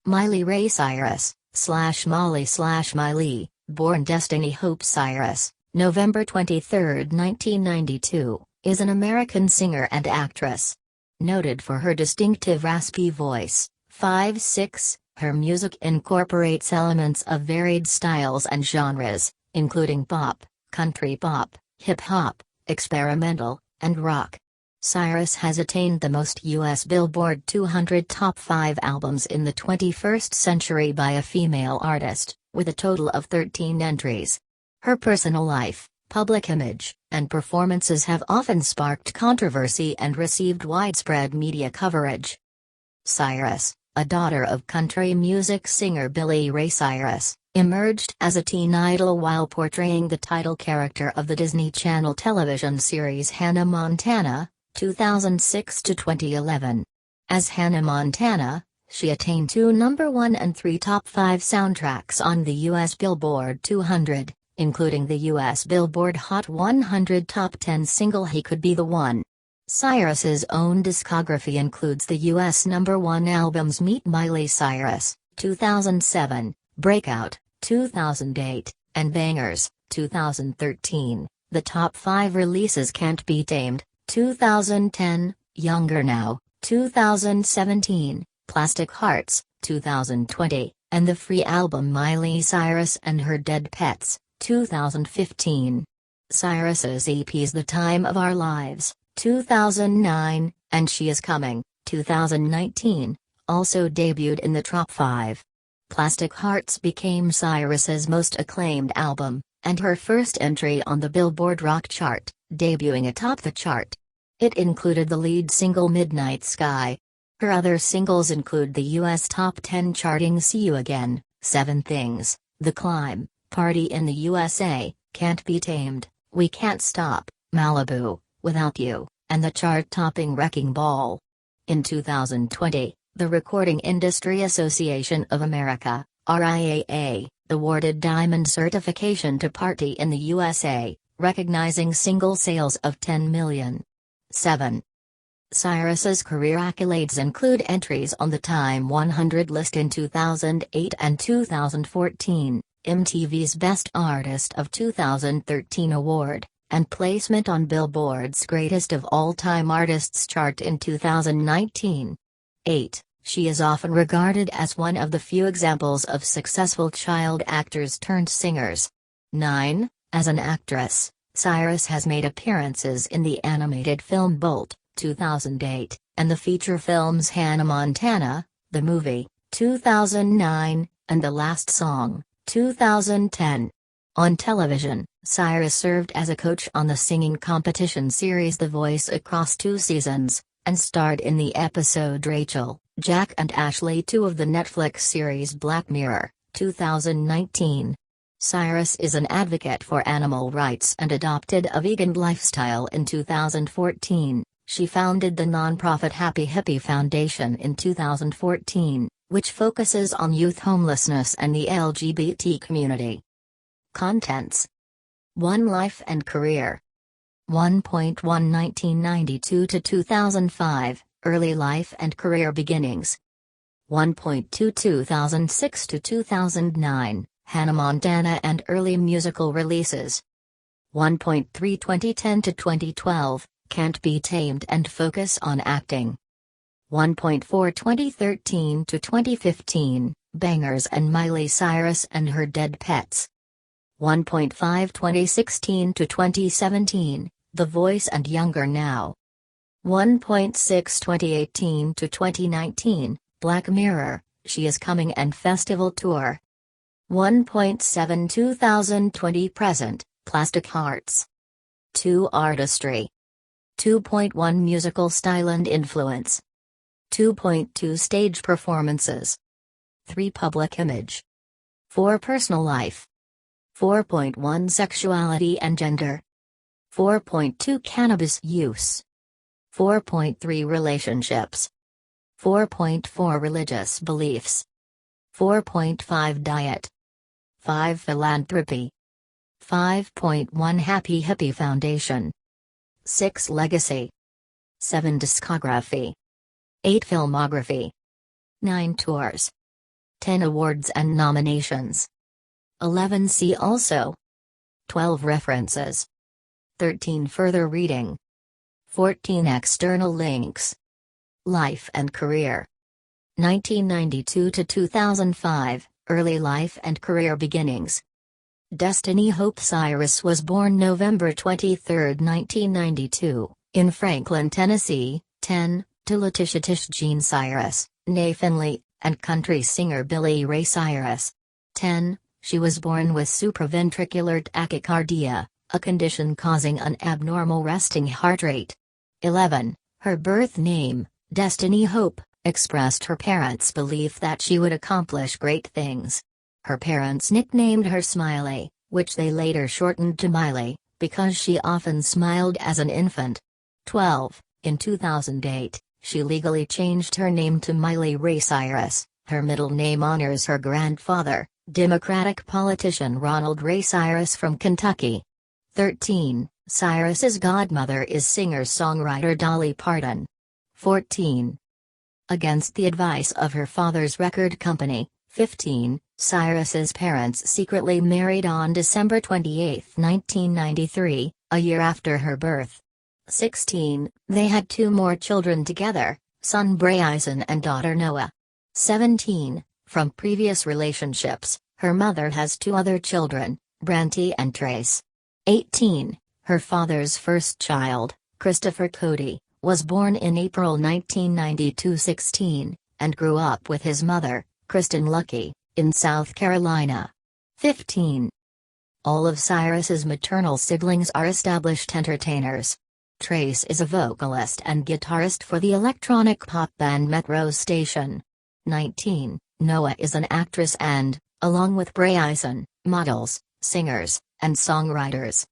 Miley Ray Cyrus, Molly/Miley, born Destiny Hope Cyrus, November 23, 1992, is an American singer and actress. Noted for her distinctive raspy voice, 5'6", her music incorporates elements of varied styles and genres, including pop, country pop, hip-hop, experimental, and rock. Cyrus has attained the most U.S. Billboard 200 top 5 albums in the 21st century by a female artist, with a total of 13 entries. Her personal life, public image, and performances have often sparked controversy and received widespread media coverage. Cyrus, a daughter of country music singer Billy Ray Cyrus, emerged as a teen idol while portraying the title character of the Disney Channel television series Hannah Montana, 2006 to 2011. As Hannah Montana, she attained 2 number 1 and 3 top 5 soundtracks on the U.S. Billboard 200, including the U.S. Billboard Hot 100 top 10 single He Could Be the One. Cyrus's own discography includes the U.S. number 1 albums Meet Miley Cyrus, 2007, Breakout, 2008, and Bangers, 2013. The top 5 releases Can't Be Tamed, 2010, Younger Now, 2017, Plastic Hearts, 2020, and the free album Miley Cyrus and Her Dead Pets, 2015. Cyrus's EPs The Time of Our Lives, 2009, and She Is Coming, 2019, also debuted in the top 5. Plastic Hearts became Cyrus's most acclaimed album, and her first entry on the Billboard Rock chart, debuting atop the chart. It included the lead single Midnight Sky. Her other singles include the U.S. Top 10 charting See You Again, 7 Things, The Climb, Party in the USA, Can't Be Tamed, We Can't Stop, Malibu, Without You, and the chart-topping Wrecking Ball. In 2020, the Recording Industry Association of America, RIAA, awarded Diamond certification to Party in the USA, recognizing single sales of 10 million. 7. Cyrus's career accolades include entries on the Time 100 list in 2008 and 2014, MTV's Best Artist of 2013 award, and placement on Billboard's Greatest of All Time Artists chart in 2019. 8. She is often regarded as one of the few examples of successful child actors turned singers. 9. As an actress, Cyrus has made appearances in the animated film Bolt, 2008, and the feature films Hannah Montana, the movie, 2009, and The Last Song, 2010. On television, Cyrus served as a coach on the singing competition series The Voice across 2 seasons, and starred in the episode Rachel, Jack and Ashley 2 of the Netflix series Black Mirror, 2019. Cyrus is an advocate for animal rights and adopted a vegan lifestyle in 2014. She founded the nonprofit Happy Hippie Foundation in 2014, which focuses on youth homelessness and the LGBT community. Contents: 1 Life and Career. 1.1 1992 to 2005, Early Life and Career Beginnings. 1.2 2006 to 2009, Hannah Montana and Early Musical Releases. 1.3 2010 to 2012, Can't Be Tamed and Focus on Acting. 1.4 2013 to 2015, Bangers and Miley Cyrus and Her Dead Pets. 1.5 2016 to 2017, The Voice and Younger Now. 1.6 2018 to 2019, Black Mirror, She Is Coming and Festival Tour. 1.7 2020 present, Plastic Hearts. 2 Artistry. 2.1 Musical style and influence. 2.2 Stage performances. 3 Public image. 4 Personal life. 4.1 Sexuality and gender. 4.2 Cannabis use. 4.3 Relationships. 4.4 Religious beliefs. 4.5 Diet. 5 Philanthropy. 5.1 Happy Hippie Foundation. 6 Legacy. 7 Discography. 8 Filmography. 9 Tours. 10 awards and nominations. 11 See also. 12 References. 13 Further reading. 14 External links. Life and career. 1992 to 2005, early life and career beginnings. Destiny Hope Cyrus was born November 23, 1992, in Franklin, Tennessee, 10, to Letitia Tish Jean Cyrus, née Finley, and country singer Billy Ray Cyrus. 10. She was born with supraventricular tachycardia, a condition causing an abnormal resting heart rate. 11. Her birth name, Destiny Hope, expressed her parents' belief that she would accomplish great things. Her parents nicknamed her Smiley, which they later shortened to Miley, because she often smiled as an infant. 12. In 2008, she legally changed her name to Miley Ray Cyrus. Her middle name honors her grandfather, Democratic politician Ronald Ray Cyrus from Kentucky. 13. Cyrus's godmother is singer-songwriter Dolly Parton. 14. Against the advice of her father's record company. 15. Cyrus's parents secretly married on December 28, 1993, a year after her birth. 16. They had 2 more children together, son Bryson and daughter Noah. 17. From previous relationships, her mother has 2 other children, Branty and Trace. 18. Her father's first child, Christopher Cody, was born in April 1992. 16, and grew up with his mother, Kristen Lucky, in South Carolina. 15. All of Cyrus's maternal siblings are established entertainers. Trace is a vocalist and guitarist for the electronic pop band Metro Station. 19. Noah is an actress and, along with Bryson, models, singers, and songwriters.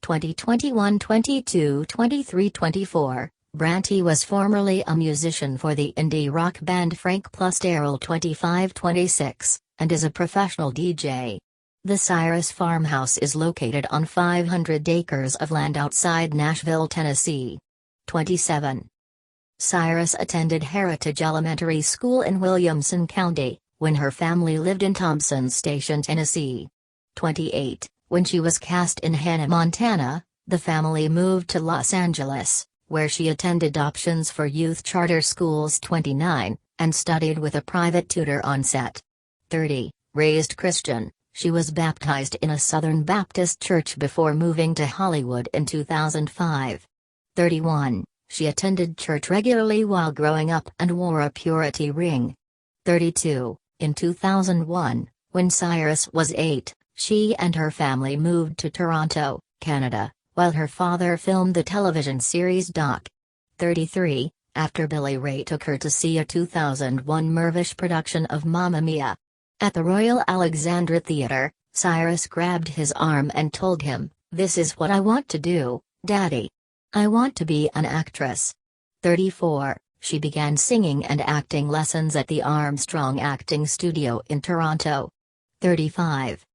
2021, 22, 23, 24. Branty was formerly a musician for the indie rock band Frank plus Daryl 2526, and is a professional DJ. The Cyrus farmhouse is located on 500 acres of land outside Nashville, Tennessee. 27. Cyrus attended Heritage Elementary School in Williamson County, when her family lived in Thompson Station, Tennessee. 28. When she was cast in Hannah Montana, the family moved to Los Angeles, where she attended options for youth charter schools. 29, and studied with a private tutor on set. 30. Raised Christian, she was baptized in a Southern Baptist church before moving to Hollywood in 2005. 31. She attended church regularly while growing up and wore a purity ring. 32. In 2001, when Cyrus was 8, she and her family moved to Toronto, Canada, while her father filmed the television series Doc. 33. After Billy Ray took her to see a 2001 Mervish production of Mamma Mia. At the Royal Alexandra Theatre, Cyrus grabbed his arm and told him, "This is what I want to do, Daddy. I want to be an actress." 34. She began singing and acting lessons at the Armstrong Acting Studio in Toronto. 35.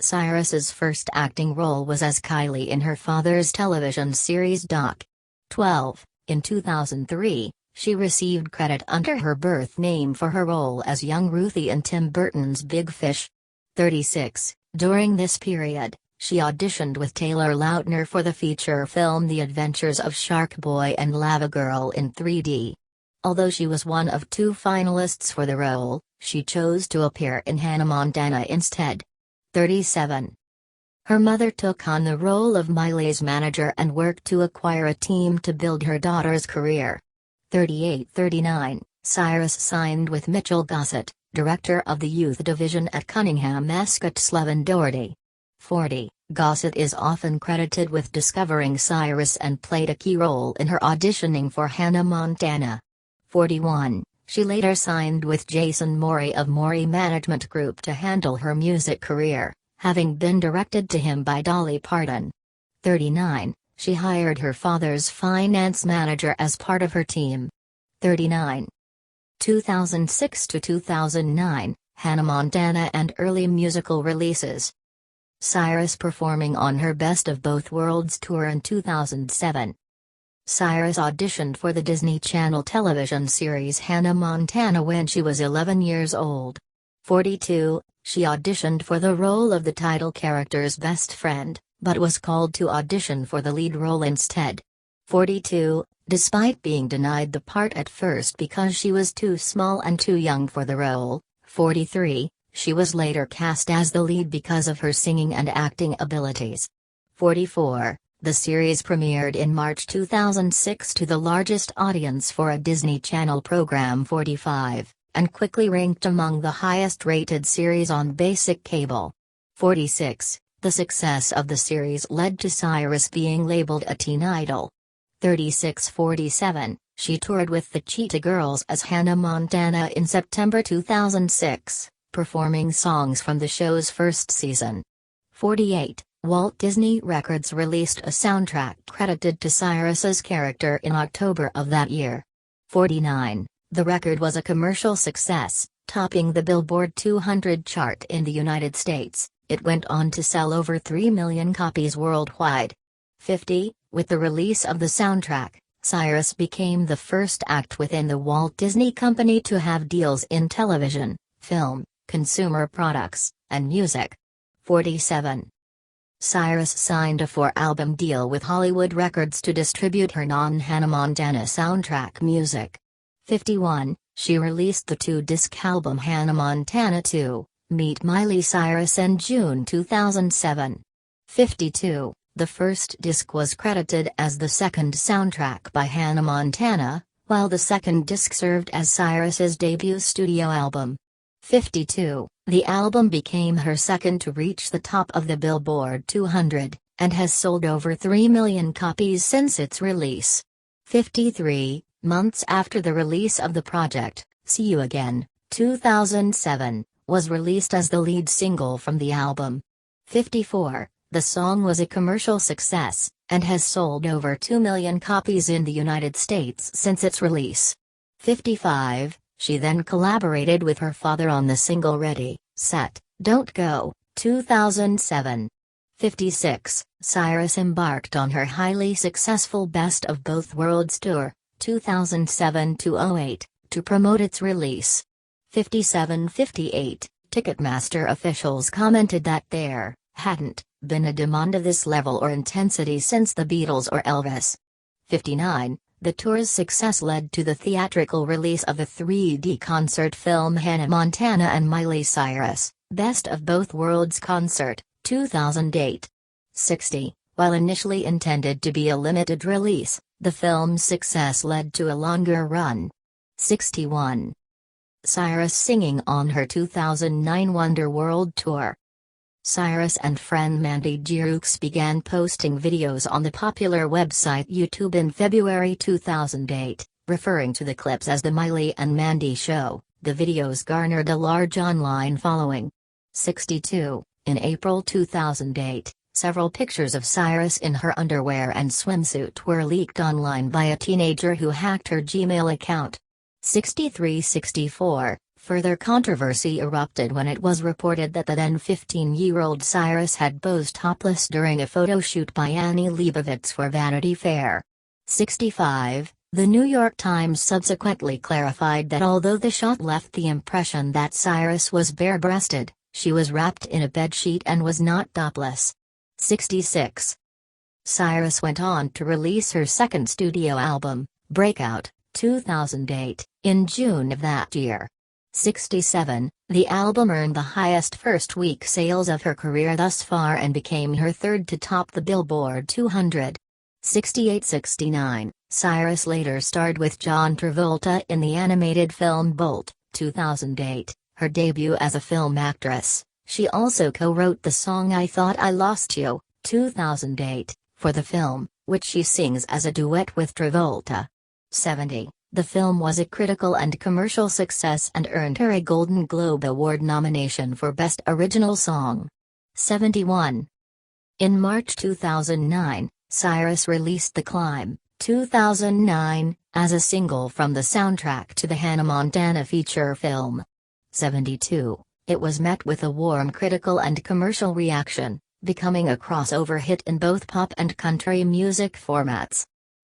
Cyrus's first acting role was as Kylie in her father's television series Doc. 12. In 2003, she received credit under her birth name for her role as young Ruthie in Tim Burton's Big Fish. 36. During this period, she auditioned with Taylor Lautner for the feature film The Adventures of Shark Boy and Lava Girl in 3D. Although she was one of 2 finalists for the role, she chose to appear in Hannah Montana instead. 37. Her mother took on the role of Miley's manager and worked to acquire a team to build her daughter's career. 38-39, Cyrus signed with Mitchell Gossett, director of the youth division at Cunningham Escott Sloven Doherty. 40, Gossett is often credited with discovering Cyrus and played a key role in her auditioning for Hannah Montana. 41, she later signed with Jason Morey of Morey Management Group to handle her music career, having been directed to him by Dolly Parton. 39, she hired her father's finance manager as part of her team. 39. 2006 to 2009, Hannah Montana and early musical releases. Cyrus performing on her Best of Both Worlds tour in 2007. Cyrus auditioned for the Disney Channel television series Hannah Montana when she was 11 years old. 42. She auditioned for the role of the title character's best friend, but was called to audition for the lead role instead. 42. Despite being denied the part at first because she was too small and too young for the role. 43. She was later cast as the lead because of her singing and acting abilities. 44. The series premiered in March 2006 to the largest audience for a Disney Channel program. 45. And quickly ranked among the highest-rated series on basic cable. 46. The success of the series led to Cyrus being labeled a teen idol. 36-47. She toured with the Cheetah Girls as Hannah Montana in September 2006, performing songs from the show's first season. 48. Walt Disney Records released a soundtrack credited to Cyrus's character in October of that year. 49. The record was a commercial success, topping the Billboard 200 chart in the United States. It went on to sell over 3 million copies worldwide. 50. With the release of the soundtrack, Cyrus became the first act within the Walt Disney Company to have deals in television, film, consumer products, and music. 47. Cyrus signed a 4-album deal with Hollywood Records to distribute her non-Hannah Montana soundtrack music. 51. She released the 2-disc album Hannah Montana 2, Meet Miley Cyrus in June 2007. 52. The first disc was credited as the second soundtrack by Hannah Montana, while the second disc served as Cyrus's debut studio album. 52. The album became her second to reach the top of the Billboard 200, and has sold over 3 million copies since its release. 53. Months after the release of the project, See You Again, 2007, was released as the lead single from the album. 54. The song was a commercial success, and has sold over 2 million copies in the United States since its release. 55. She then collaborated with her father on the single Ready, Set, Don't Go, 2007. 56. Cyrus embarked on her highly successful Best of Both Worlds tour, 2007-08, to promote its release. 57-58. Ticketmaster officials commented that there hadn't been a demand of this level or intensity since the Beatles or Elvis. 59. The tour's success led to the theatrical release of a 3D concert film Hannah Montana and Miley Cyrus, Best of Both Worlds Concert, 2008. 60. While initially intended to be a limited release, the film's success led to a longer run. 61. Cyrus singing on her 2009 Wonder World Tour. Cyrus and friend Mandy Giroux began posting videos on the popular website YouTube in February 2008, referring to the clips as The Miley and Mandy Show. The videos garnered a large online following. 62. In April 2008, several pictures of Cyrus in her underwear and swimsuit were leaked online by a teenager who hacked her Gmail account. 63-64. Further controversy erupted when it was reported that the then 15-year-old Cyrus had posed topless during a photo shoot by Annie Leibovitz for Vanity Fair. 65. The New York Times subsequently clarified that although the shot left the impression that Cyrus was bare-breasted, she was wrapped in a bedsheet and was not topless. 66. Cyrus went on to release her second studio album, Breakout, 2008, in June of that year. 67. The album earned the highest first-week sales of her career thus far and became her third to top the Billboard 200. 68-69. Cyrus later starred with John Travolta in the animated film Bolt, 2008, her debut as a film actress. She also co-wrote the song I Thought I Lost You, 2008, for the film, which she sings as a duet with Travolta. 70. The film was a critical and commercial success and earned her a Golden Globe Award nomination for Best Original Song. 71. In March 2009, Cyrus released The Climb, 2009, as a single from the soundtrack to the Hannah Montana feature film. 72. It was met with a warm critical and commercial reaction, becoming a crossover hit in both pop and country music formats.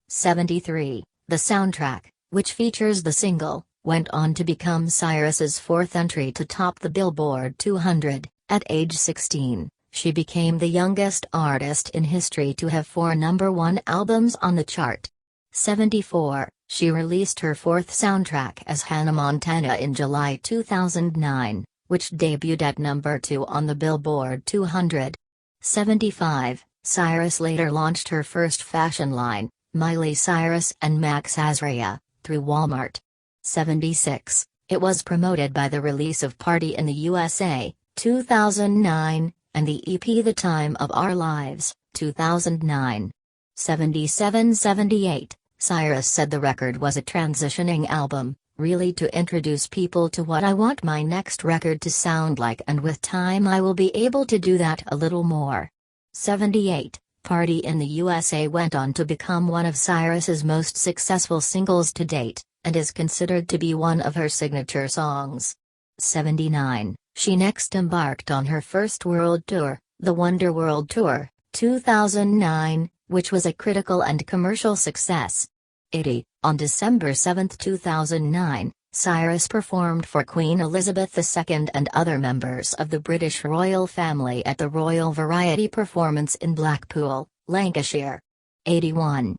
73. The soundtrack, which features the single, went on to become Cyrus's fourth entry to top the Billboard 200. At age 16, she became the youngest artist in history to have 4 #1 albums on the chart. 74, she released her fourth soundtrack as Hannah Montana in July 2009, which debuted at number 2 on the Billboard 200. 75, Cyrus later launched her first fashion line, Miley Cyrus and Max Azria, through Walmart. 76, it was promoted by the release of Party in the USA, 2009, and the EP The Time of Our Lives, 2009. 77-78, Cyrus said the record was a transitioning album, really to introduce people to what I want my next record to sound like, and with time I will be able to do that a little more. 78, Party in the USA went on to become one of Cyrus's most successful singles to date, and is considered to be one of her signature songs. 79, she next embarked on her first world tour, the Wonder World Tour, 2009, which was a critical and commercial success. 80, on December 7, 2009, Cyrus performed for Queen Elizabeth II and other members of the British royal family at the Royal Variety Performance in Blackpool, Lancashire. 81.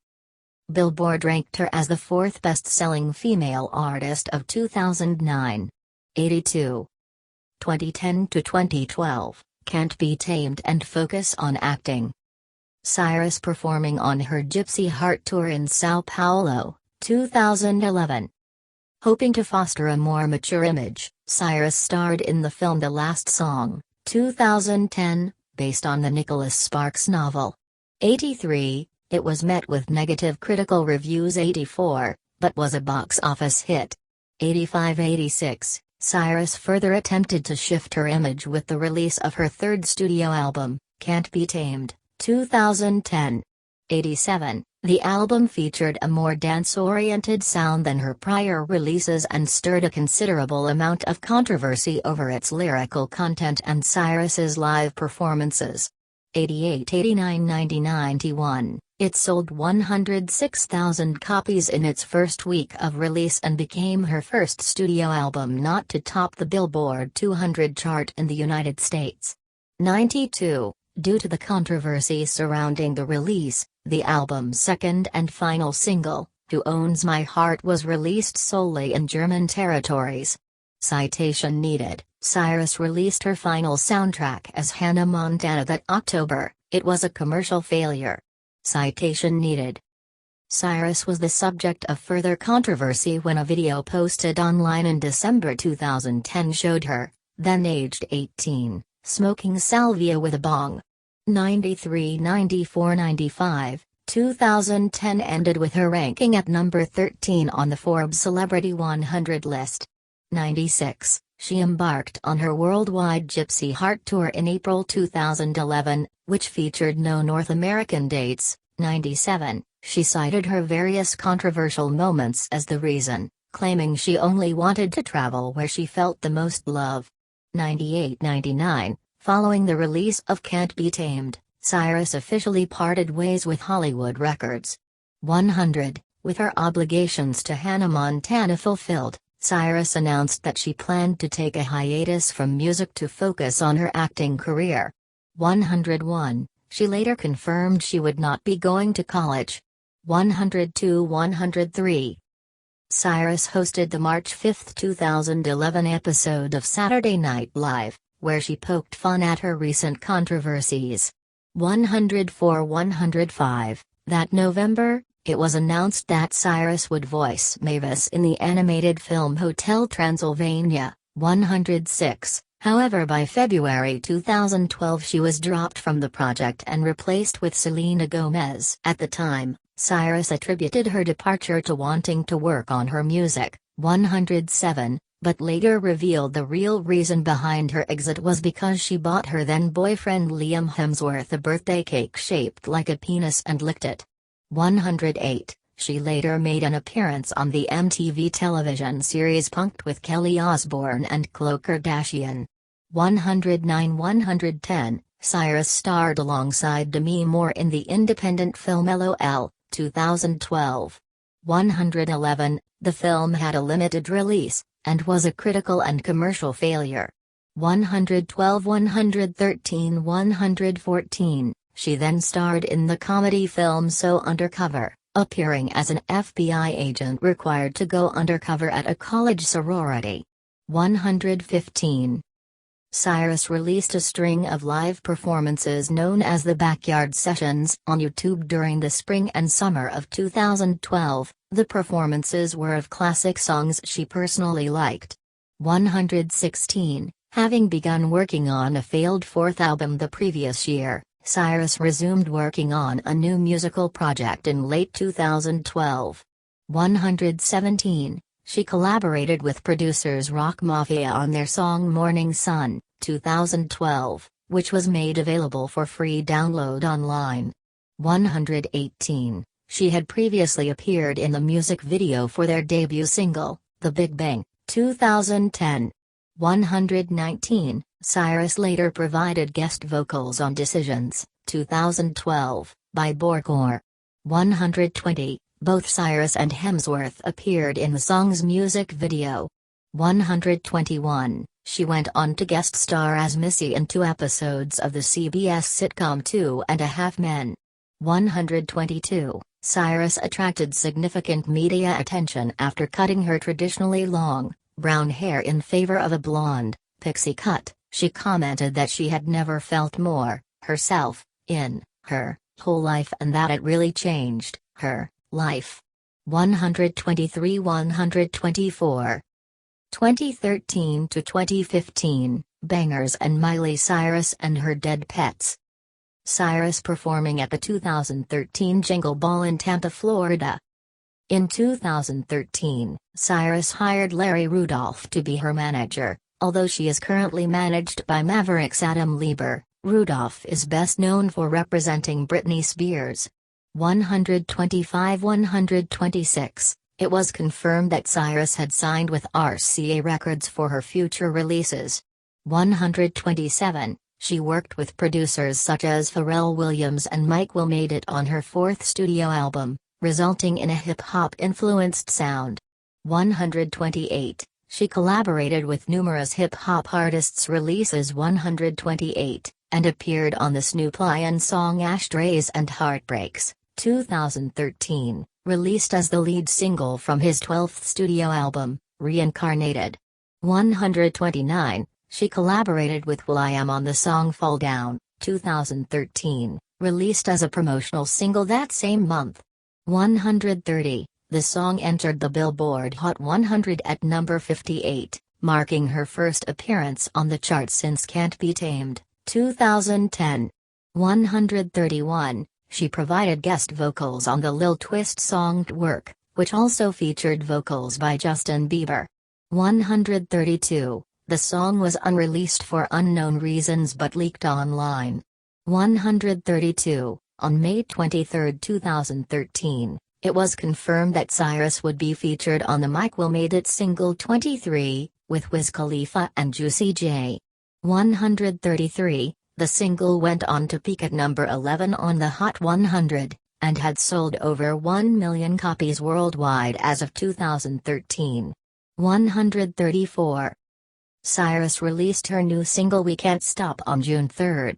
Billboard ranked her as the 4th best-selling female artist of 2009. 82. 2010 to 2012, Can't Be Tamed and Focus on Acting. Cyrus performing on her Gypsy Heart Tour in Sao Paulo, 2011. Hoping to foster a more mature image, Cyrus starred in the film The Last Song, 2010, based on the Nicholas Sparks novel. 83, it was met with negative critical reviews. 84, but was a box office hit. 85-86, Cyrus further attempted to shift her image with the release of her third studio album, Can't Be Tamed, 2010. 87, the album featured a more dance-oriented sound than her prior releases and stirred a considerable amount of controversy over its lyrical content and Cyrus's live performances. 88, 89, 90, 91, it sold 106,000 copies in its first week of release and became her first studio album not to top the Billboard 200 chart in the United States. 92, due to the controversy surrounding the release, the album's second and final single, Who Owns My Heart, was released solely in German territories. Citation needed, Cyrus released her final soundtrack as Hannah Montana that October. It was a commercial failure. Citation needed. Cyrus was the subject of further controversy when a video posted online in December 2010 showed her, then aged 18, smoking salvia with a bong. 93, 94, 95, 2010 ended with her ranking at number 13 on the Forbes Celebrity 100 list. 96, she embarked on her worldwide Gypsy Heart Tour in April 2011, which featured no North American dates. 97, she cited her various controversial moments as the reason, claiming she only wanted to travel where she felt the most love. 98-99, following the release of Can't Be Tamed, Cyrus officially parted ways with Hollywood Records. 100, with her obligations to Hannah Montana fulfilled, Cyrus announced that she planned to take a hiatus from music to focus on her acting career. 101, she later confirmed she would not be going to college. 102-103. Cyrus hosted the March 5, 2011 episode of Saturday Night Live, where she poked fun at her recent controversies. 104-105, that November, it was announced that Cyrus would voice Mavis in the animated film Hotel Transylvania. 106, however by February 2012 she was dropped from the project and replaced with Selena Gomez. At the time, Cyrus attributed her departure to wanting to work on her music. 107, but later revealed the real reason behind her exit was because she bought her then-boyfriend Liam Hemsworth a birthday cake shaped like a penis and licked it. 108, she later made an appearance on the MTV television series Punk'd with Kelly Osbourne and Khloe Kardashian. 109-110, Cyrus starred alongside Demi Moore in the independent film LOL, 2012. 111. The film had a limited release, and was a critical and commercial failure. 112. 113. 114. She then starred in the comedy film So Undercover, appearing as an FBI agent required to go undercover at a college sorority. 115. Cyrus released a string of live performances known as the Backyard Sessions on YouTube during the spring and summer of 2012. The performances were of classic songs she personally liked. 116. Having begun working on a failed fourth album the previous year, Cyrus resumed working on a new musical project in late 2012. 117. She collaborated with producers Rock Mafia on their song Morning Sun, 2012, which was made available for free download online. 118. She had previously appeared in the music video for their debut single, The Big Bang, 2010. 119. Cyrus later provided guest vocals on Decisions, 2012, by Borkor. 120. Both Cyrus and Hemsworth appeared in the song's music video. 121. She went on to guest star as Missy in 2 episodes of the CBS sitcom 2.5 Men. 122. Cyrus attracted significant media attention after cutting her traditionally long, brown hair in favor of a blonde, pixie cut. She commented that she had never felt more herself in her whole life and that it really changed her life. 123. 124. 2013 to 2015, Bangers and Miley. Cyrus and her dead pets. Cyrus performing at the 2013 Jingle Ball in Tampa, Florida. In 2013, Cyrus hired Larry Rudolph to be her manager. Although she is currently managed by Maverick's Adam Lieber, Rudolph is best known for representing Britney Spears. 125. 126. It was confirmed that Cyrus had signed with RCA Records for her future releases. 127. She worked with producers such as Pharrell Williams and Mike Will made it on her 4th studio album, resulting in a hip-hop influenced sound. 128. She collaborated with numerous hip-hop artists' releases. 128, and appeared on the Snoop Lion song Ashtrays and Heartbreaks, 2013, released as the lead single from his 12th studio album, Reincarnated. 129, she collaborated with will.i.am on the song Fall Down, 2013, released as a promotional single that same month. 130. The song entered the Billboard Hot 100 at number 58, marking her first appearance on the chart since Can't Be Tamed, 2010. 131. She provided guest vocals on the Lil Twist song Twerk, which also featured vocals by Justin Bieber. 132. The song was unreleased for unknown reasons but leaked online. 132. On May 23, 2013. It was confirmed that Cyrus would be featured on the Mike Will Made It single 23, with Wiz Khalifa and Juicy J. 133, the single went on to peak at number 11 on the Hot 100, and had sold over 1 million copies worldwide as of 2013. 134. Cyrus released her new single We Can't Stop on June 3.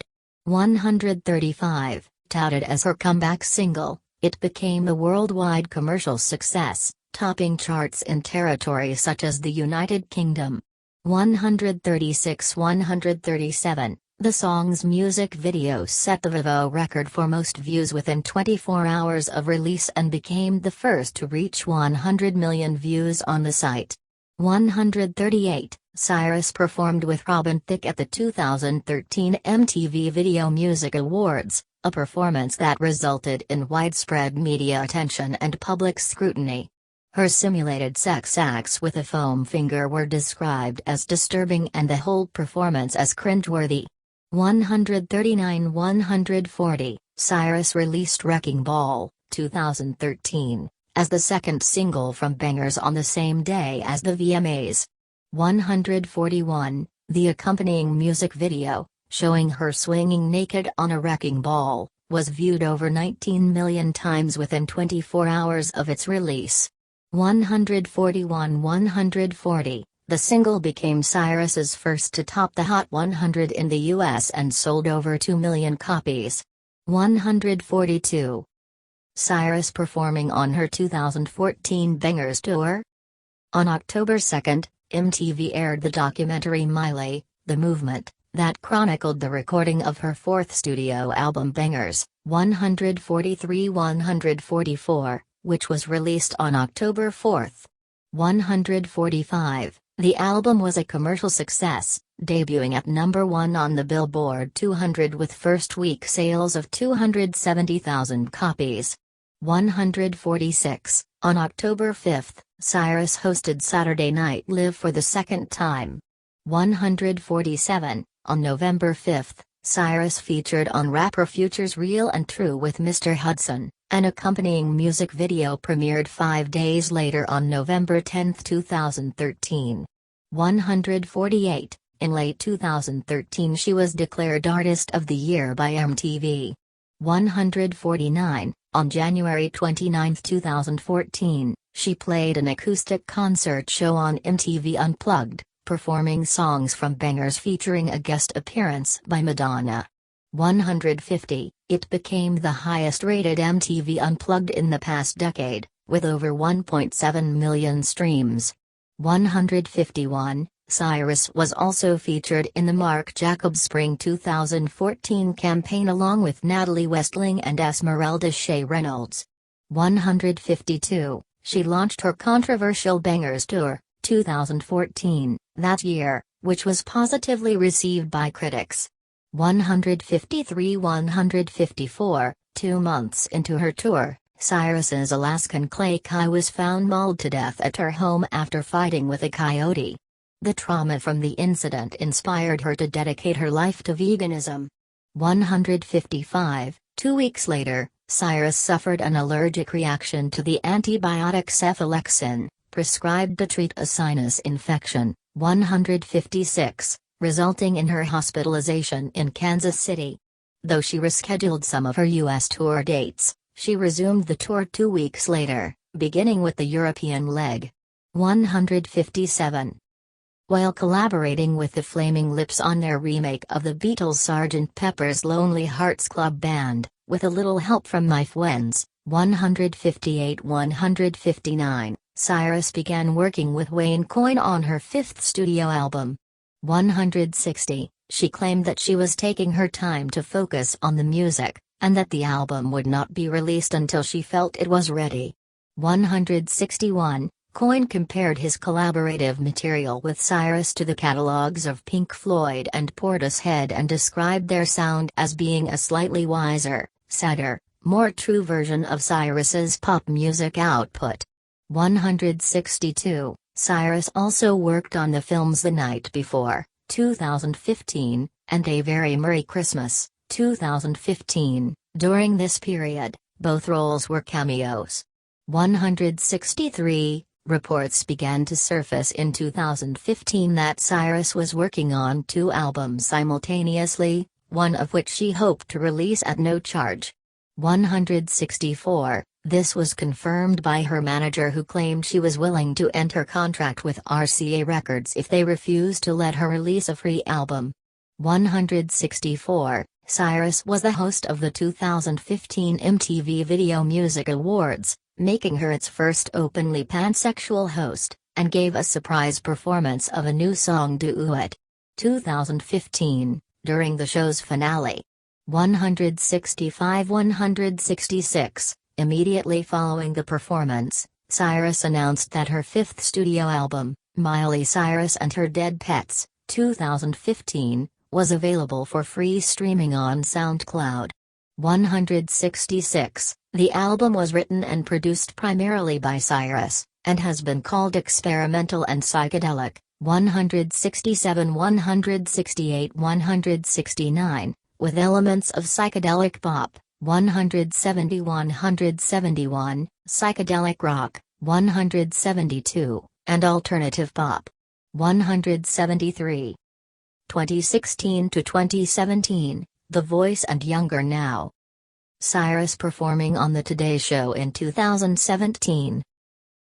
135, touted as her comeback single. It became a worldwide commercial success, topping charts in territories such as the United Kingdom. 136. 137. The song's music video set the Vivo record for most views within 24 hours of release and became the first to reach 100 million views on the site. 138. Cyrus performed with Robin Thicke at the 2013 MTV Video Music Awards, a performance that resulted in widespread media attention and public scrutiny. Her simulated sex acts with a foam finger were described as disturbing and the whole performance as cringeworthy. 139. 140. Cyrus released Wrecking Ball, 2013, as the second single from Bangers on the same day as the VMAs. 141. The accompanying music video, showing her swinging naked on a wrecking ball, was viewed over 19 million times within 24 hours of its release. 140. The single became Cyrus's first to top the Hot 100 in the US and sold over 2 million copies. 142. Cyrus performing on her 2014 Bangers Tour? On October 2, MTV aired the documentary Miley, The Movement, that chronicled the recording of her fourth studio album Bangers, 143-144, which was released on October 4. 145. The album was a commercial success, debuting at number 1 on the Billboard 200 with first-week sales of 270,000 copies. 146. On October 5, Cyrus hosted Saturday Night Live for the second time. 147. On November 5, Cyrus featured on rapper Future's Real and True with Mr. Hudson. An accompanying music video premiered 5 days later on November 10, 2013. 148. In late 2013 she was declared Artist of the Year by MTV. 149. On January 29, 2014, she played an acoustic concert show on MTV Unplugged, performing songs from Bangers featuring a guest appearance by Madonna. 150. It became the highest-rated MTV Unplugged in the past decade, with over 1.7 million streams. 151. Cyrus was also featured in the Marc Jacobs Spring 2014 campaign along with Natalie Westling and Esmeralda Shea Reynolds. 152. She launched her controversial Bangers Tour, 2014, that year, which was positively received by critics. 153-154, 2 months into her tour, Cyrus's Alaskan clay cow was found mauled to death at her home after fighting with a coyote. The trauma from the incident inspired her to dedicate her life to veganism. 155. 2 weeks later, Cyrus suffered an allergic reaction to the antibiotic cefalexin, prescribed to treat a sinus infection. 156. Resulting in her hospitalization in Kansas City. Though she rescheduled some of her U.S. tour dates, she resumed the tour 2 weeks later, beginning with the European leg. 157. While collaborating with the Flaming Lips on their remake of the Beatles' Sgt. Pepper's Lonely Hearts Club Band, with a little help from my friends, 158-159, Cyrus began working with Wayne Coyne on her fifth studio album. 160, she claimed that she was taking her time to focus on the music, and that the album would not be released until she felt it was ready. 161, Coyne compared his collaborative material with Cyrus to the catalogs of Pink Floyd and Portishead and described their sound as being a slightly wiser, sadder, more true version of Cyrus's pop music output. 162. Cyrus also worked on the films The Night Before, 2015, and A Very Merry Christmas, 2015. During this period, both roles were cameos. 163. Reports began to surface in 2015 that Cyrus was working on 2 albums simultaneously, one of which she hoped to release at no charge. 164. This was confirmed by her manager, who claimed she was willing to end her contract with RCA Records if they refused to let her release a free album. 164. Cyrus was the host of the 2015 MTV Video Music Awards, making her its first openly pansexual host, and gave a surprise performance of a new song duet. 2015, during the show's finale. 165-166. Immediately following the performance, Cyrus announced that her fifth studio album, Miley Cyrus and Her Dead Pets, 2015, was available for free streaming on SoundCloud. 166. The album was written and produced primarily by Cyrus, and has been called experimental and psychedelic. 167-168-169, with elements of psychedelic pop. 170-171, psychedelic rock, 172, and alternative pop. 173. 2016 to 2017, The Voice and Younger Now. Cyrus performing on The Today Show in 2017.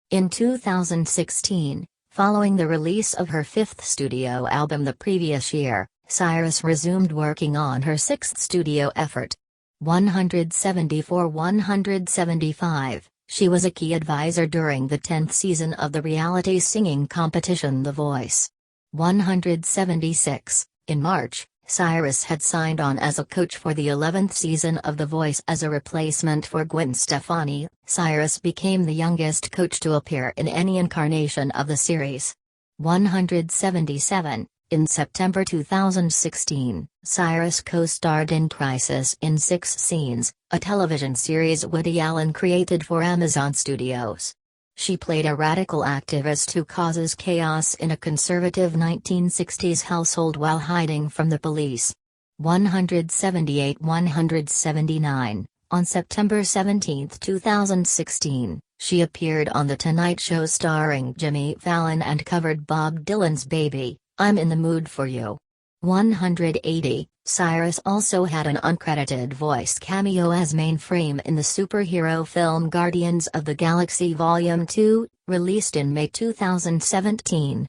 In 2016, following the release of her fifth studio album the previous year, Cyrus resumed working on her sixth studio effort. 174-175, she was a key advisor during the 10th season of the reality singing competition The Voice. 176, in March, Cyrus had signed on as a coach for the 11th season of The Voice as a replacement for Gwen Stefani. Cyrus became the youngest coach to appear in any incarnation of the series. 177, in September 2016, Cyrus co-starred in Crisis in 6 Scenes, a television series Woody Allen created for Amazon Studios. She played a radical activist who causes chaos in a conservative 1960s household while hiding from the police. 178-179, on September 17, 2016, she appeared on The Tonight Show starring Jimmy Fallon and covered Bob Dylan's Baby, I'm in the Mood for You. 180, Cyrus also had an uncredited voice cameo as Mainframe in the superhero film Guardians of the Galaxy Volume 2, released in May 2017.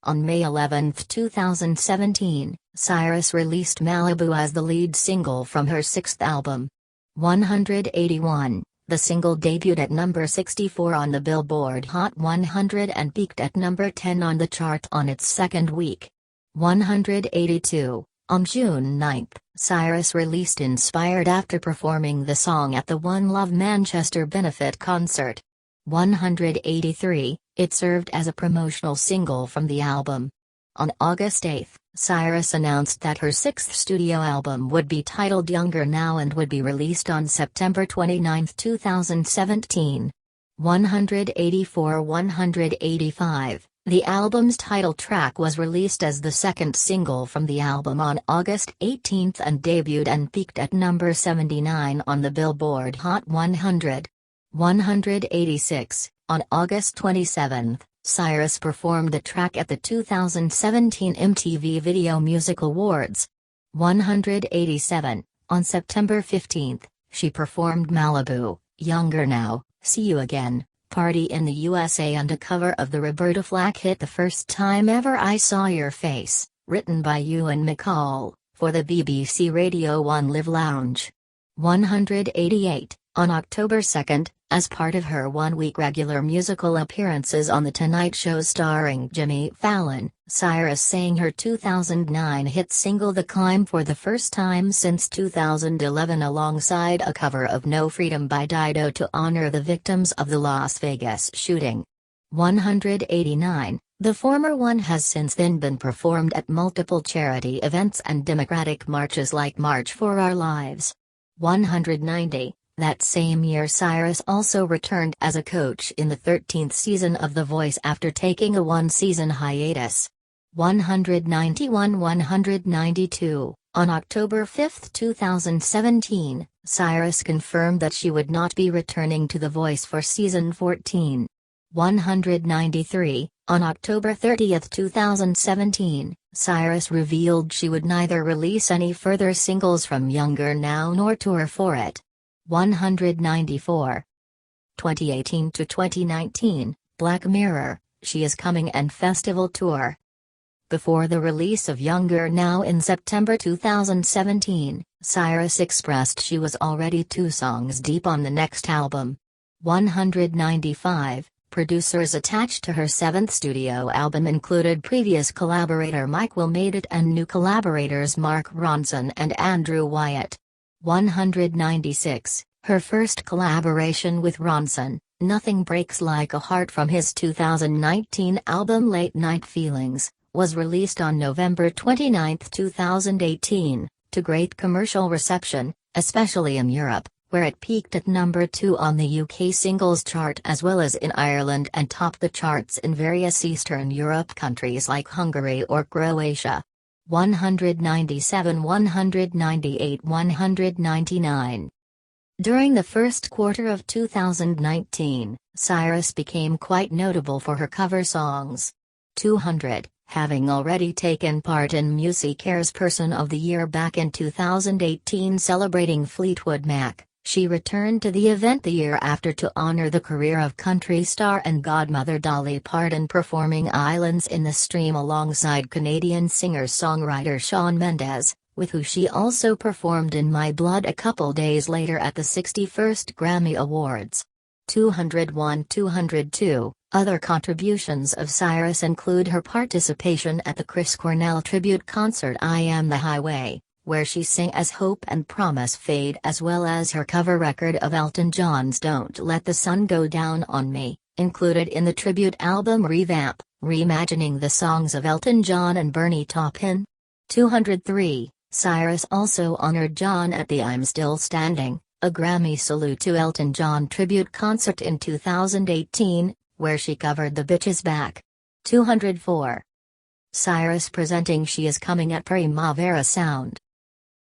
On May 11, 2017, Cyrus released Malibu as the lead single from her sixth album. 181, the single debuted at number 64 on the Billboard Hot 100 and peaked at number 10 on the chart on its second week. 182, on June 9, Cyrus released Inspired after performing the song at the One Love Manchester benefit concert. 183, it served as a promotional single from the album. On August 8, Cyrus announced that her sixth studio album would be titled Younger Now and would be released on September 29, 2017. 184-185, the album's title track was released as the second single from the album on August 18 and debuted and peaked at number 79 on the Billboard Hot 100. 186, on August 27, Cyrus performed the track at the 2017 MTV Video Music Awards. 187, on September 15, she performed Malibu, Younger Now, See You Again, Party in the USA and a cover of the Roberta Flack hit The First Time Ever I Saw Your Face, written by Ewan McCall, for the BBC Radio 1 Live Lounge. 188, on October 2, as part of her one-week regular musical appearances on The Tonight Show starring Jimmy Fallon, Cyrus sang her 2009 hit single The Climb for the first time since 2011 alongside a cover of No Freedom by Dido to honor the victims of the Las Vegas shooting. 189, the former one has since then been performed at multiple charity events and democratic marches like March for Our Lives. 190, that same year Cyrus also returned as a coach in the 13th season of The Voice after taking a one-season hiatus. 191-192, on October 5, 2017, Cyrus confirmed that she would not be returning to The Voice for season 14. 193, on October 30, 2017, Cyrus revealed she would neither release any further singles from Younger Now nor tour for it. 194. 2018 to 2019, Black Mirror, She Is Coming and Festival Tour. Before the release of Younger Now in September 2017, Cyrus expressed she was already 2 songs deep on the next album. 195, producers attached to her 7th studio album included previous collaborator Mike Will Made It and new collaborators Mark Ronson and Andrew Wyatt. 196, her first collaboration with Ronson, Nothing Breaks Like a Heart from his 2019 album Late Night Feelings, was released on November 29, 2018, to great commercial reception, especially in Europe, where it peaked at number 2 on the UK singles chart as well as in Ireland and topped the charts in various Eastern Europe countries like Hungary or Croatia. 197, 198, 199. During the first quarter of 2019, Cyrus became quite notable for her cover songs. 200, having already taken part in MusiCare's Person of the Year back in 2018 celebrating Fleetwood Mac, She returned to the event the year after to honor the career of country star and godmother Dolly Parton, performing Islands in the Stream alongside Canadian singer-songwriter Shawn Mendes, with who she also performed in My Blood a couple days later at the 61st Grammy Awards. 201-202. Other contributions of Cyrus include her participation at the Chris Cornell tribute concert I Am the Highway, where she sang as Hope and Promise Fade, as well as her cover record of Elton John's Don't Let the Sun Go Down on Me, included in the tribute album Revamp, reimagining the songs of Elton John and Bernie Taupin. 203. Cyrus also honored John at the I'm Still Standing, a Grammy salute to Elton John tribute concert in 2018, where she covered The Bitches Back. 204. Cyrus presenting She Is Coming at Primavera Sound.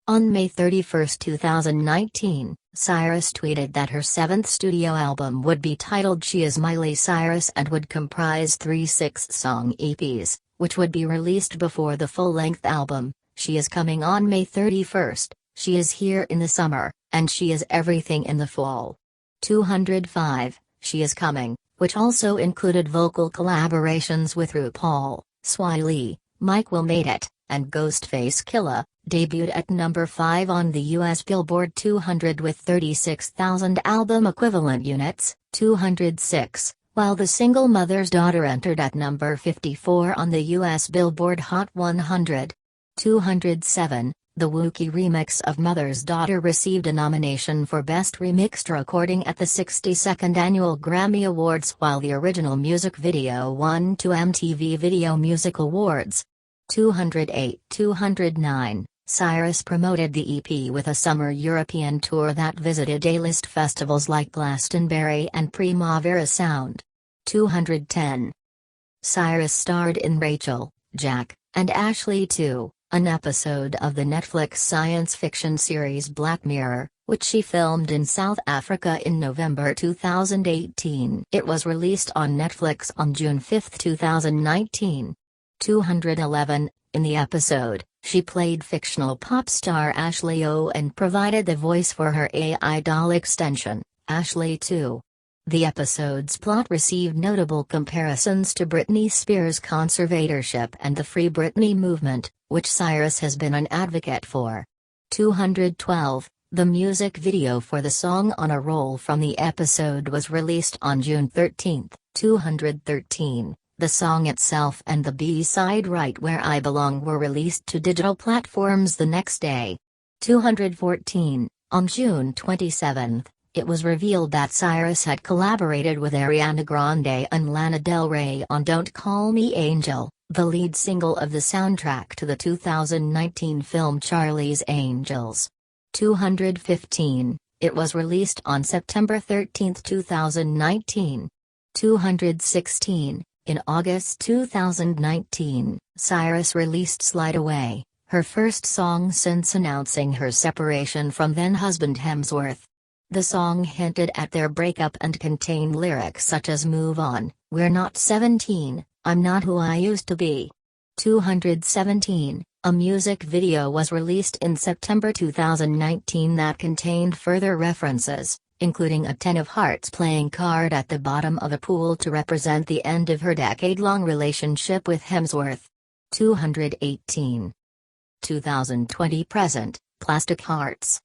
On May 31, 2019, Cyrus tweeted that her seventh studio album would be titled She Is Miley Cyrus and would comprise 3 6-song EPs, which would be released before the full-length album. She is coming on May 31, she is here in the summer, and she is everything in the fall. 205. She Is Coming, which also included vocal collaborations with RuPaul, Swai Lee, Mike Will Made It, and Ghostface Killah, debuted at number 5 on the US Billboard 200 with 36,000 album equivalent units. 206, while the single Mother's Daughter entered at number 54 on the US Billboard Hot 100. 207, the Wookiee remix of Mother's Daughter received a nomination for Best Remixed Recording at the 62nd Annual Grammy Awards, while the original music video won 2 MTV Video Music Awards. 208-209, Cyrus promoted the EP with a summer European tour that visited A-list festivals like Glastonbury and Primavera Sound. 210. Cyrus starred in Rachel, Jack, and Ashley 2, an episode of the Netflix science fiction series Black Mirror, which she filmed in South Africa in November 2018. It was released on Netflix on June 5, 2019. 211, in the episode, she played fictional pop star Ashley O and provided the voice for her AI doll extension, Ashley 2. The episode's plot received notable comparisons to Britney Spears' conservatorship and the Free Britney movement, which Cyrus has been an advocate for. 212, the music video for the song On a Roll from the episode was released on June 13. 213, the song itself and the B-side Right Where I Belong were released to digital platforms the next day. 214, on June 27, it was revealed that Cyrus had collaborated with Ariana Grande and Lana Del Rey on Don't Call Me Angel, the lead single of the soundtrack to the 2019 film Charlie's Angels. 215, it was released on September 13, 2019. 216, in August 2019, Cyrus released Slide Away, her first song since announcing her separation from then-husband Hemsworth. The song hinted at their breakup and contained lyrics such as Move On, We're Not 17, I'm Not Who I Used to Be. 217, a music video was released in September 2019 that contained further references, including a 10 of Hearts playing card at the bottom of a pool to represent the end of her decade-long relationship with Hemsworth. 218. 2020 present, Plastic Hearts.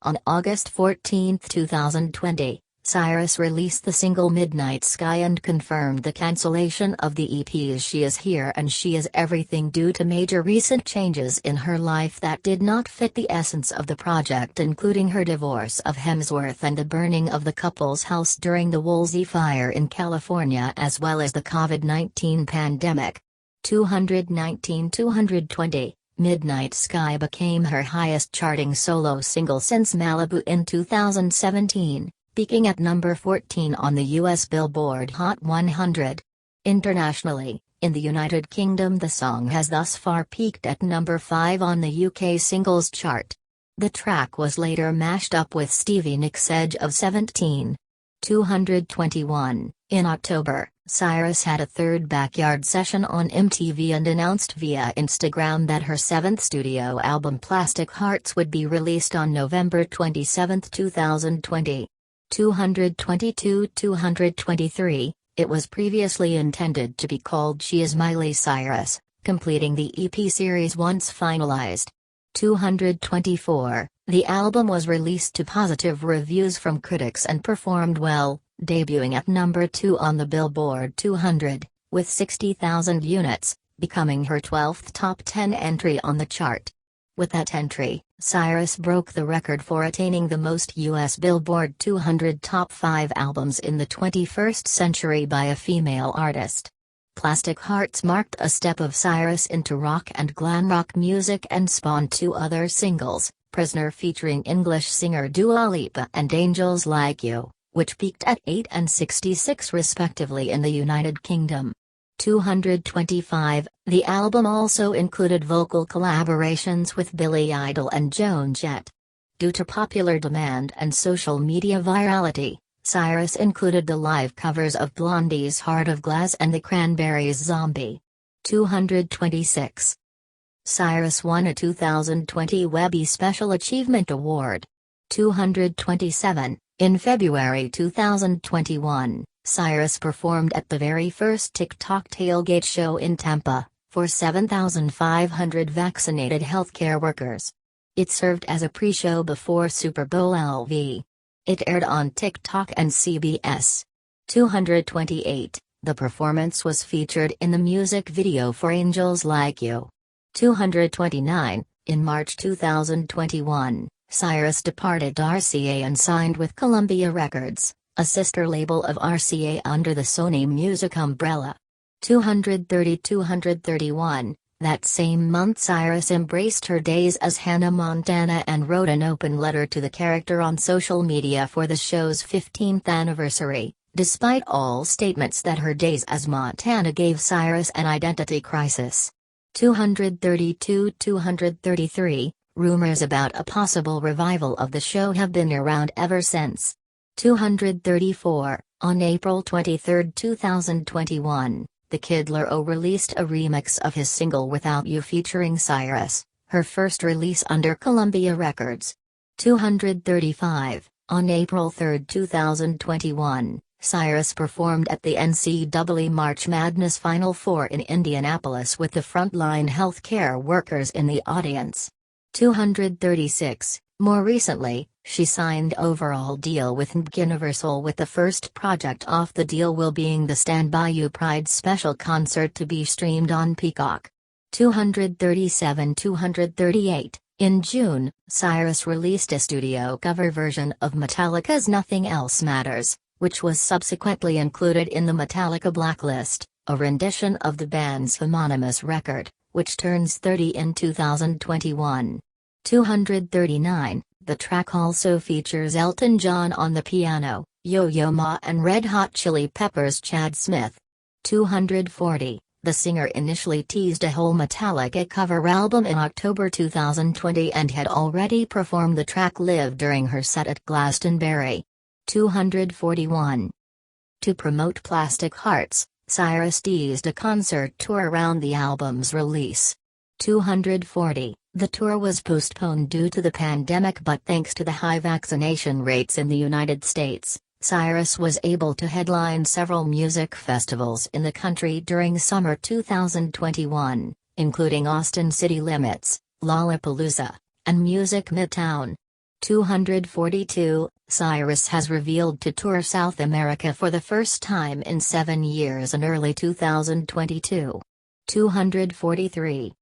On August 14, 2020, Cyrus released the single Midnight Sky and confirmed the cancellation of the EPs She Is Here and She Is Everything due to major recent changes in her life that did not fit the essence of the project, including her divorce of Hemsworth and the burning of the couple's house during the Woolsey fire in California, as well as the COVID-19 pandemic. 219-220. Midnight Sky became her highest-charting solo single since Malibu in 2017, peaking at number 14 on the US Billboard Hot 100. Internationally, in the United Kingdom the song has thus far peaked at number 5 on the UK singles chart. The track was later mashed up with Stevie Nicks' Edge of 17. 221, in October, Cyrus had a third backyard session on MTV and announced via Instagram that her seventh studio album Plastic Hearts would be released on November 27, 2020. 222-223, it was previously intended to be called She Is Miley Cyrus, completing the EP series once finalized. 224, the album was released to positive reviews from critics and performed well, debuting at number 2 on the Billboard 200, with 60,000 units, becoming her 12th top 10 entry on the chart. With that entry, Cyrus broke the record for attaining the most U.S. Billboard 200 top 5 albums in the 21st century by a female artist. Plastic Hearts marked a step of Cyrus into rock and glam rock music and spawned 2 other singles, Prisoner featuring English singer Dua Lipa and Angels Like You, which peaked at 8 and 66 respectively in the United Kingdom. 225, the album also included vocal collaborations with Billy Idol and Joan Jett. Due to popular demand and social media virality, Cyrus included the live covers of Blondie's Heart of Glass and the Cranberries' Zombie. 226. Cyrus won a 2020 Webby Special Achievement Award. 227, in February 2021, Cyrus performed at the very first TikTok tailgate show in Tampa, for 7,500 vaccinated healthcare workers. It served as a pre-show before Super Bowl LV. It aired on TikTok and CBS. 228, the performance was featured in the music video for Angels Like You. 229, in March 2021, Cyrus departed RCA and signed with Columbia Records, a sister label of RCA under the Sony Music umbrella. 230-231, that same month Cyrus embraced her days as Hannah Montana and wrote an open letter to the character on social media for the show's 15th anniversary, despite all statements that her days as Montana gave Cyrus an identity crisis. 232-233, rumors about a possible revival of the show have been around ever since. 234, on April 23, 2021, The Kid Laroi released a remix of his single Without You featuring Cyrus, her first release under Columbia Records. 235, on April 3, 2021, Cyrus performed at the NCAA March Madness Final Four in Indianapolis with the frontline healthcare workers in the audience. 236, more recently, she signed overall deal with Universal, with the first project off the deal will being the Stand By You Pride special concert to be streamed on Peacock. 237-238, in June, Cyrus released a studio cover version of Metallica's Nothing Else Matters, which was subsequently included in the Metallica Blacklist, a rendition of the band's homonymous record, which turns 30 in 2021. 239, the track also features Elton John on the piano, Yo-Yo Ma and Red Hot Chili Peppers' Chad Smith. 240, the singer initially teased a whole Metallica cover album in October 2020 and had already performed the track live during her set at Glastonbury. 241. To promote Plastic Hearts, Cyrus teased a concert tour around the album's release. 240, the tour was postponed due to the pandemic, but thanks to the high vaccination rates in the United States, Cyrus was able to headline several music festivals in the country during summer 2021, including Austin City Limits, Lollapalooza, and Music Midtown. 242, Cyrus has revealed to tour South America for the first time in 7 years in early 2022. 243.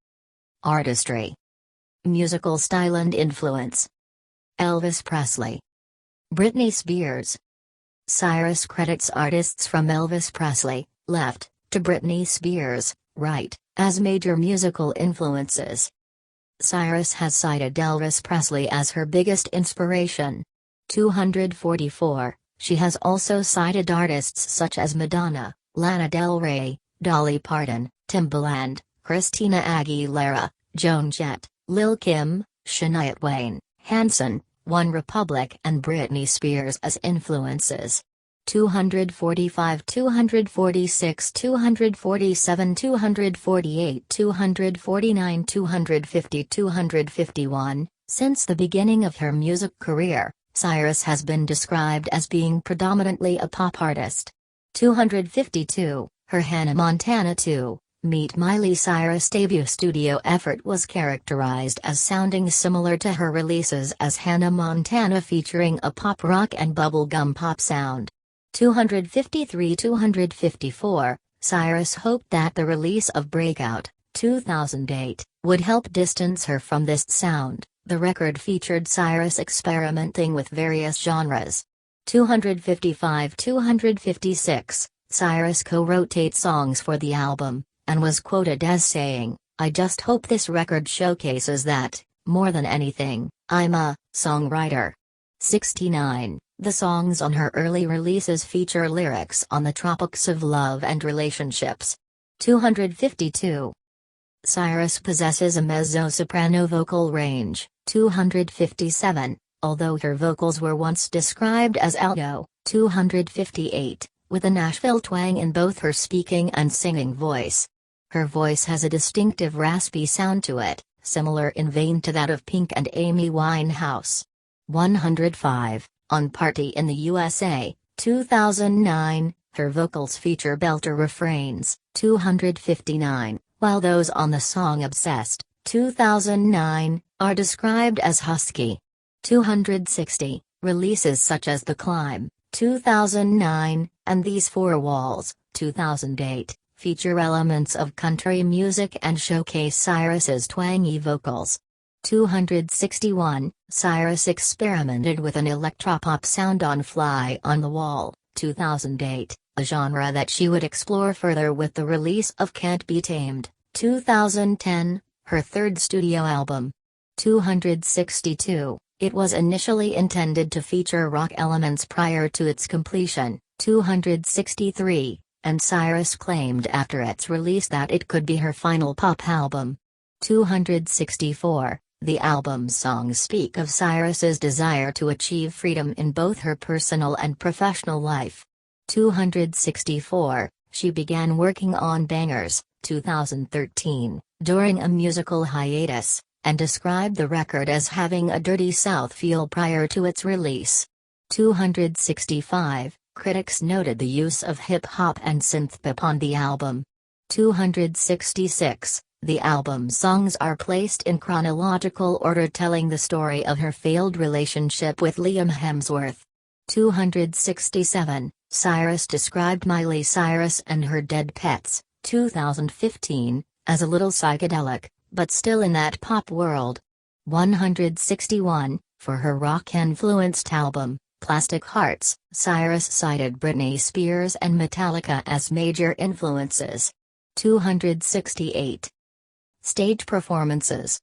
Artistry. Musical style and influence. Elvis Presley. Britney Spears. Cyrus credits artists from Elvis Presley, left, to Britney Spears, right, as major musical influences. Cyrus has cited Elvis Presley as her biggest inspiration. 244, she has also cited artists such as Madonna, Lana Del Rey, Dolly Parton, Timbaland, Christina Aguilera, Joan Jett, Lil Kim, Shania Twain, Hanson, One Republic and Britney Spears as influences. 245, 246, 247, 248, 249, 250, 251. Since the beginning of her music career, Cyrus has been described as being predominantly a pop artist. 252, her Hannah Montana 2, Meet Miley Cyrus debut studio effort was characterized as sounding similar to her releases as Hannah Montana, featuring a pop rock and bubblegum pop sound. 253-254, Cyrus hoped that the release of Breakout, 2008, would help distance her from this sound. The record featured Cyrus experimenting with various genres. 255-256, Cyrus co-wrote 8 songs for the album, and was quoted as saying, "I just hope this record showcases that, more than anything, I'm a songwriter." 69. The songs on her early releases feature lyrics on the topics of love and relationships. 252. Cyrus possesses a mezzo-soprano vocal range. 257, although her vocals were once described as alto. 258, with a Nashville twang in both her speaking and singing voice. Her voice has a distinctive raspy sound to it, similar in vein to that of Pink and Amy Winehouse. 105, on Party in the USA, 2009, her vocals feature belter refrains. 259, while those on the song Obsessed, 2009, are described as husky. 260, releases such as The Climb, 2009, and These Four Walls, 2008, feature elements of country music and showcase Cyrus's twangy vocals. 261, Cyrus experimented with an electropop sound on Fly on the Wall, 2008, a genre that she would explore further with the release of Can't Be Tamed, 2010, her third studio album. 262, it was initially intended to feature rock elements prior to its completion. 263, and Cyrus claimed after its release that it could be her final pop album. 264, the album's songs speak of Cyrus's desire to achieve freedom in both her personal and professional life. 264, she began working on Bangers, 2013, during a musical hiatus, and described the record as having a Dirty South feel prior to its release. 265, critics noted the use of hip-hop and synthpop on the album. 266, the album's songs are placed in chronological order, telling the story of her failed relationship with Liam Hemsworth. 267, Cyrus described Miley Cyrus and her Dead Pets, 2015, as a little psychedelic, but still in that pop world. 161, for her rock-influenced album, Plastic Hearts, Cyrus cited Britney Spears and Metallica as major influences. 268. Stage performances.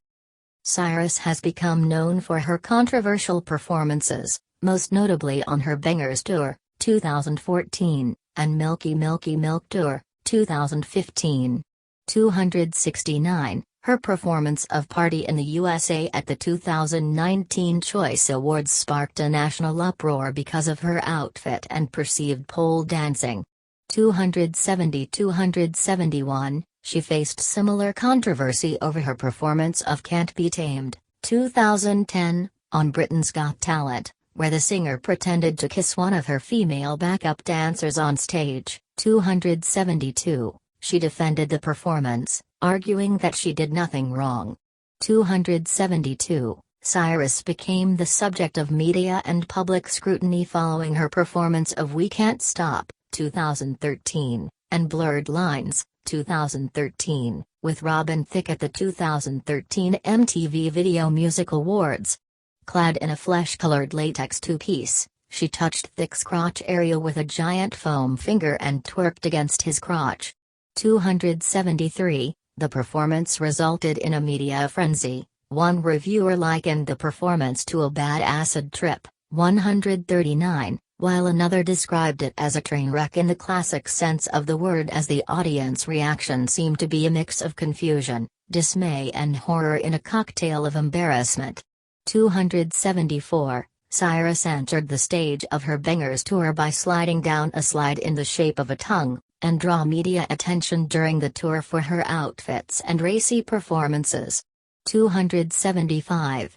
Cyrus has become known for her controversial performances, most notably on her Bangers Tour, 2014, and Milky Milky Milk Tour, 2015. 269, her performance of Party in the USA at the 2019 Choice Awards sparked a national uproar because of her outfit and perceived pole dancing. 270-271, she faced similar controversy over her performance of Can't Be Tamed, 2010, on Britain's Got Talent, where the singer pretended to kiss one of her female backup dancers on stage. 272, she defended the performance, arguing that she did nothing wrong. 272, Cyrus became the subject of media and public scrutiny following her performance of We Can't Stop, 2013, and Blurred Lines, 2013, with Robin Thicke at the 2013 MTV Video Music Awards. Clad in a flesh-colored latex two-piece, she touched Thicke's crotch area with a giant foam finger and twerked against his crotch. 273, the performance resulted in a media frenzy. One reviewer likened the performance to a bad acid trip. 139, while another described it as a train wreck in the classic sense of the word, as the audience reaction seemed to be a mix of confusion, dismay and horror in a cocktail of embarrassment. 274, Cyrus entered the stage of her Bangers tour by sliding down a slide in the shape of a tongue, and draw media attention during the tour for her outfits and racy performances. 275.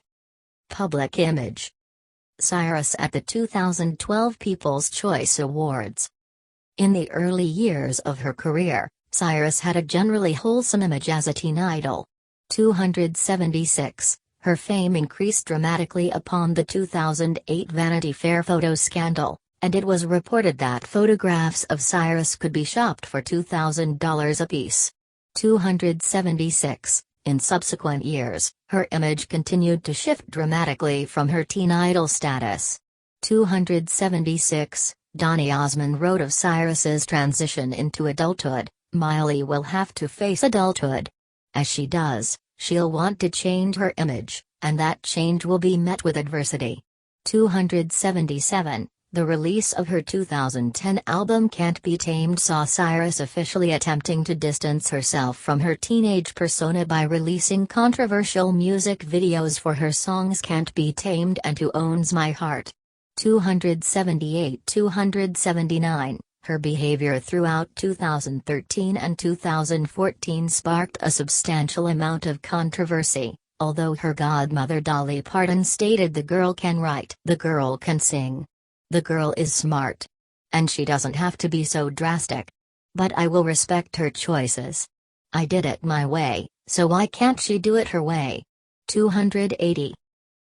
Public image. Cyrus at the 2012 People's Choice Awards. In the early years of her career, Cyrus had a generally wholesome image as a teen idol. 276. Her fame increased dramatically upon the 2008 Vanity Fair photo scandal, and it was reported that photographs of Cyrus could be shopped for $2,000 apiece. 276. In subsequent years, her image continued to shift dramatically from her teen idol status. 276. Donny Osmond wrote of Cyrus's transition into adulthood, "Miley will have to face adulthood. As she does, she'll want to change her image, and that change will be met with adversity." 277. The release of her 2010 album Can't Be Tamed saw Cyrus officially attempting to distance herself from her teenage persona by releasing controversial music videos for her songs Can't Be Tamed and Who Owns My Heart. 278-279. Her behavior throughout 2013 and 2014 sparked a substantial amount of controversy, although her godmother Dolly Parton stated the girl can write, the girl can sing. The girl is smart. And she doesn't have to be so drastic. But I will respect her choices. I did it my way, so why can't she do it her way? 280.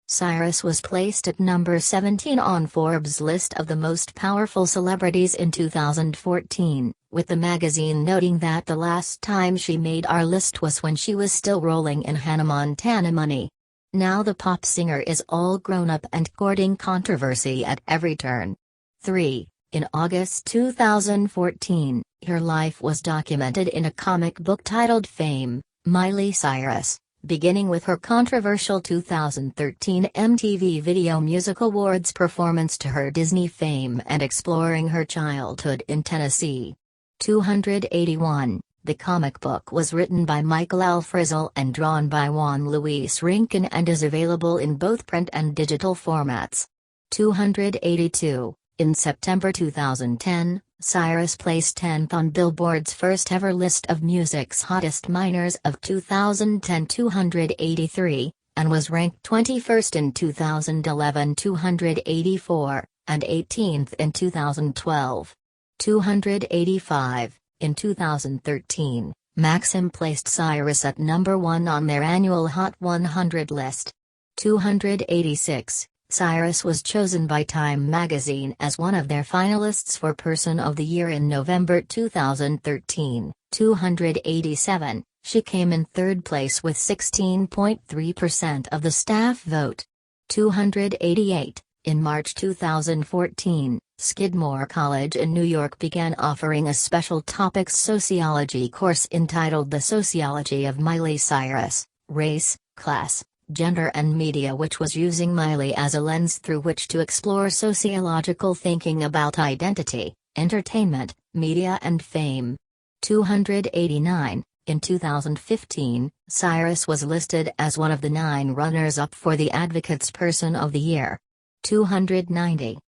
Cyrus was placed at number 17 on Forbes' list of the most powerful celebrities in 2014, with the magazine noting that the last time she made our list was when she was still rolling in Hannah Montana money. Now the pop singer is all grown up and courting controversy at every turn. 3. In August 2014, her life was documented in a comic book titled Fame, Miley Cyrus, beginning with her controversial 2013 MTV Video Music Awards performance to her Disney fame and exploring her childhood in Tennessee. 281. The comic book was written by Michael L. Frizzle and drawn by Juan Luis Rincon and is available in both print and digital formats. 282. In September 2010, Cyrus placed 10th on Billboard's first-ever list of music's hottest minors of 2010 283, and was ranked 21st in 2011 284, and 18th in 2012. 285. In 2013, Maxim placed Cyrus at number 1 on their annual Hot 100 list. 286. Cyrus was chosen by Time magazine as one of their finalists for Person of the Year in November 2013. 287. She came in third place with 16.3% of the staff vote. 288. In March 2014, Skidmore College in New York began offering a special topics sociology course entitled The Sociology of Miley Cyrus, Race, Class, Gender and Media, which was using Miley as a lens through which to explore sociological thinking about identity, entertainment, media and fame. 289. In 2015, Cyrus was listed as one of the 9 runners-up for the Advocate's Person of the Year. 290.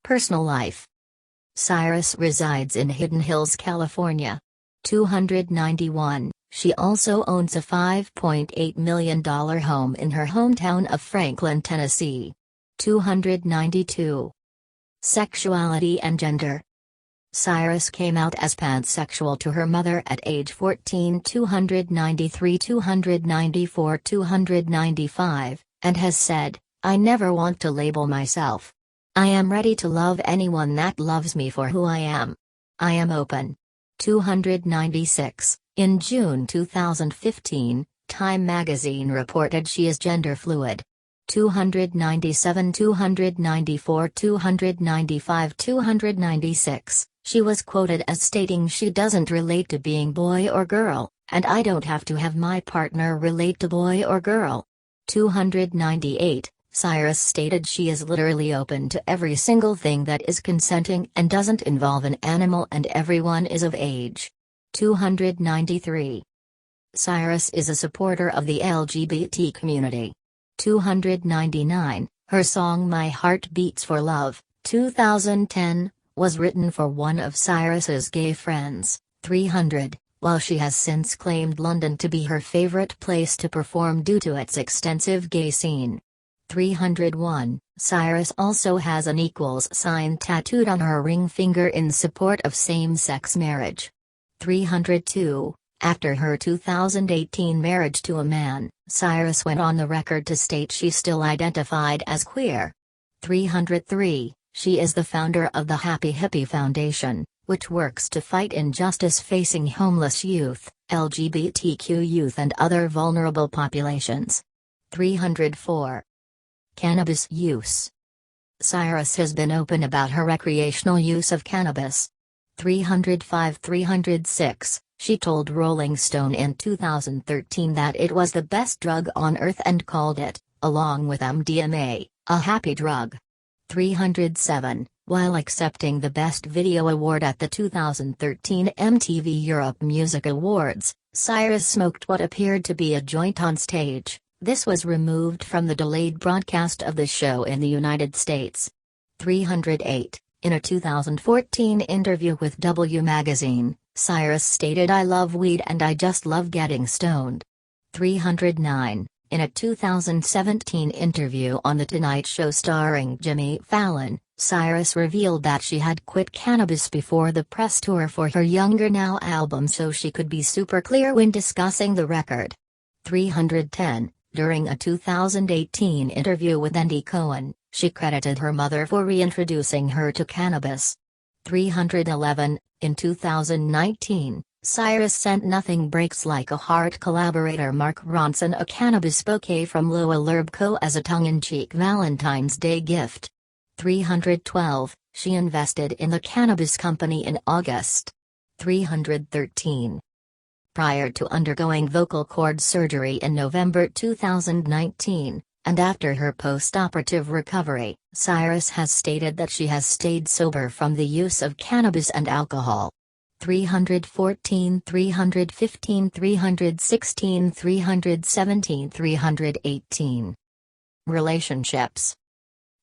Personal life. Cyrus resides in Hidden Hills, California. 291. She also owns a $5.8 million home in her hometown of Franklin, Tennessee. 292. Sexuality and gender. Cyrus came out as pansexual to her mother at age 14. 293 294 295, and has said, "I never want to label myself. I am ready to love anyone that loves me for who I am. I am open." 296. In June 2015, Time magazine reported she is gender fluid. 297 294 295 296. She was quoted as stating she doesn't relate to being boy or girl, and I don't have to have my partner relate to boy or girl. 298. Cyrus stated she is literally open to every single thing that is consenting and doesn't involve an animal and everyone is of age. 293. Cyrus is a supporter of the LGBT community. 299. Her song My Heart Beats for Love, 2010, was written for one of Cyrus's gay friends. 300, while she has since claimed London to be her favorite place to perform due to its extensive gay scene. 301, Cyrus also has an equals sign tattooed on her ring finger in support of same-sex marriage. 302, after her 2018 marriage to a man, Cyrus went on the record to state she still identified as queer. 303, she is the founder of the Happy Hippie Foundation, which works to fight injustice facing homeless youth, LGBTQ youth and other vulnerable populations. 304. Cannabis use. Cyrus has been open about her recreational use of cannabis. 305-306, she told Rolling Stone in 2013 that it was the best drug on earth and called it, along with MDMA, a happy drug. 307, while accepting the Best Video Award at the 2013 MTV Europe Music Awards, Cyrus smoked what appeared to be a joint on stage. This was removed from the delayed broadcast of the show in the United States. 308, in a 2014 interview with W Magazine, Cyrus stated, "I love weed and I just love getting stoned." 309, in a 2017 interview on The Tonight Show starring Jimmy Fallon, Cyrus revealed that she had quit cannabis before the press tour for her Younger Now album so she could be super clear when discussing the record. 310, during a 2018 interview with Andy Cohen, she credited her mother for reintroducing her to cannabis. 311, in 2019, Cyrus sent Nothing Breaks Like a Heart collaborator Mark Ronson a cannabis bouquet from Lowell Herb Co. as a tongue-in-cheek Valentine's Day gift. 312, she invested in the cannabis company in August. 313. Prior to undergoing vocal cord surgery in November 2019, and after her post-operative recovery, Cyrus has stated that she has stayed sober from the use of cannabis and alcohol. 314, 315, 316, 317, 318. Relationships.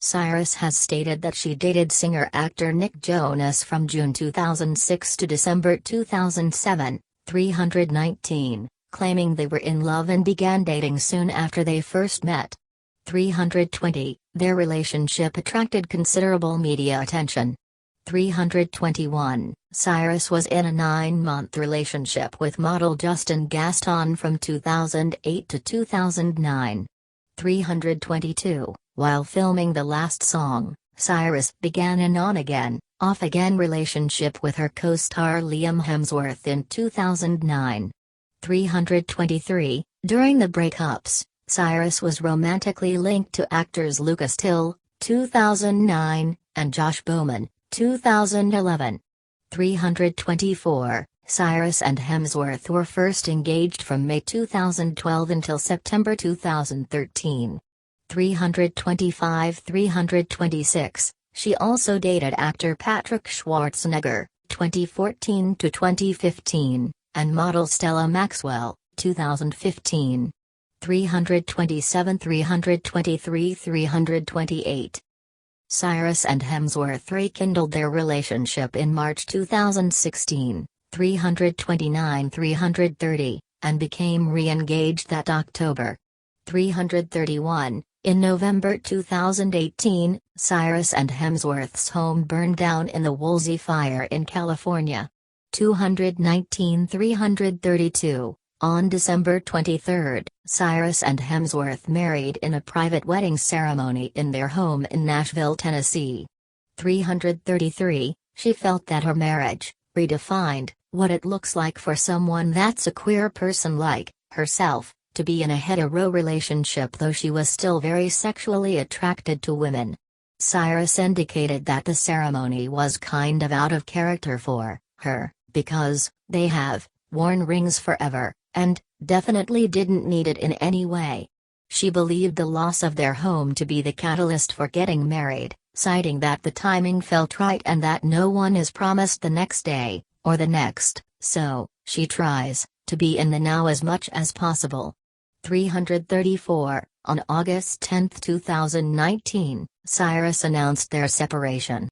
Cyrus has stated that she dated singer-actor Nick Jonas from June 2006 to December 2007, 319, claiming they were in love and began dating soon after they first met. 320, their relationship attracted considerable media attention. 321, Cyrus was in a 9-month relationship with model Justin Gaston from 2008 to 2009. 322, while filming the last song, Cyrus began an on-again, off-again relationship with her co-star Liam Hemsworth in 2009. 323, during the breakups, Cyrus was romantically linked to actors Lucas Till, 2009, and Josh Bowman, 2011. 324, Cyrus and Hemsworth were first engaged from May 2012 until September 2013. 325-326, she also dated actor Patrick Schwarzenegger, 2014 to 2015, and model Stella Maxwell, 2015. 327-323-328. Cyrus and Hemsworth rekindled their relationship in March 2016, 329-330, and became re-engaged that October. 331, in November 2018, Cyrus and Hemsworth's home burned down in the Woolsey fire in California. 219-332. On December 23, Cyrus and Hemsworth married in a private wedding ceremony in their home in Nashville, Tennessee. 333, she felt that her marriage redefined what it looks like for someone that's a queer person like herself, to be in a hetero relationship, though she was still very sexually attracted to women. Cyrus indicated that the ceremony was kind of out of character for her, because they have worn rings forever, and definitely didn't need it in any way. She believed the loss of their home to be the catalyst for getting married, citing that the timing felt right and that no one is promised the next day, or the next, so she tries to be in the now as much as possible. 334, on August 10, 2019, Cyrus announced their separation.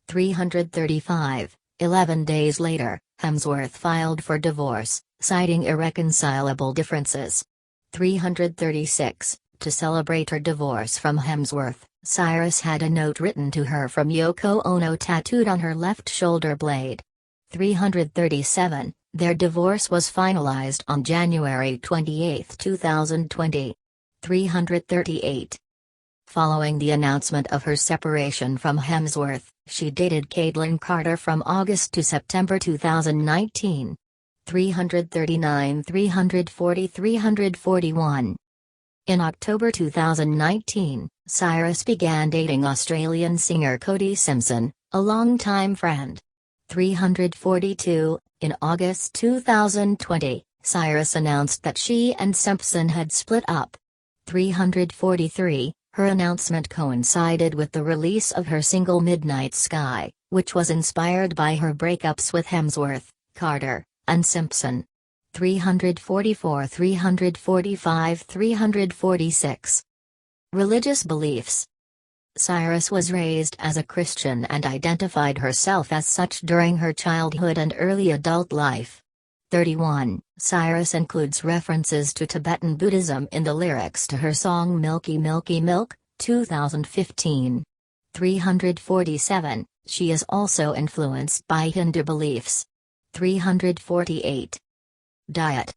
335, 11 days later, Hemsworth filed for divorce, citing irreconcilable differences. 336, to celebrate her divorce from Hemsworth, Cyrus had a note written to her from Yoko Ono tattooed on her left shoulder blade. 337, their divorce was finalized on January 28, 2020. 338. Following the announcement of her separation from Hemsworth, she dated Caitlyn Carter from August to September 2019. 339, 340, 341. In October 2019, Cyrus began dating Australian singer Cody Simpson, a longtime friend. 342, in August 2020, Cyrus announced that she and Simpson had split up. 343, her announcement coincided with the release of her single Midnight Sky, which was inspired by her breakups with Hemsworth, Carter, and Simpson. 344, 345, 346. Religious beliefs. Cyrus was raised as a Christian and identified herself as such during her childhood and early adult life. 31. Cyrus includes references to Tibetan Buddhism in the lyrics to her song Milky Milky Milk, 2015. 347. She is also influenced by Hindu beliefs. 348. Diet.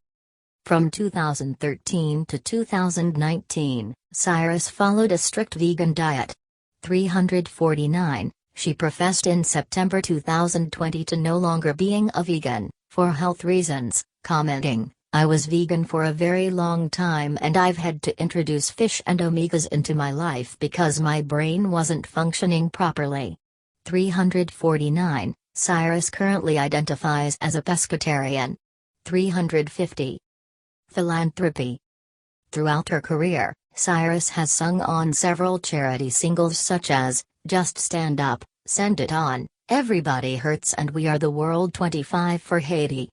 From 2013 to 2019, Cyrus followed a strict vegan diet. 349, she professed in September 2020 to no longer being a vegan, for health reasons, commenting, "I was vegan for a very long time and I've had to introduce fish and omegas into my life because my brain wasn't functioning properly." 349, Cyrus currently identifies as a pescatarian. 350. Philanthropy. Throughout her career, Cyrus has sung on several charity singles such as, Just Stand Up, Send It On, Everybody Hurts and We Are the World 25 for Haiti.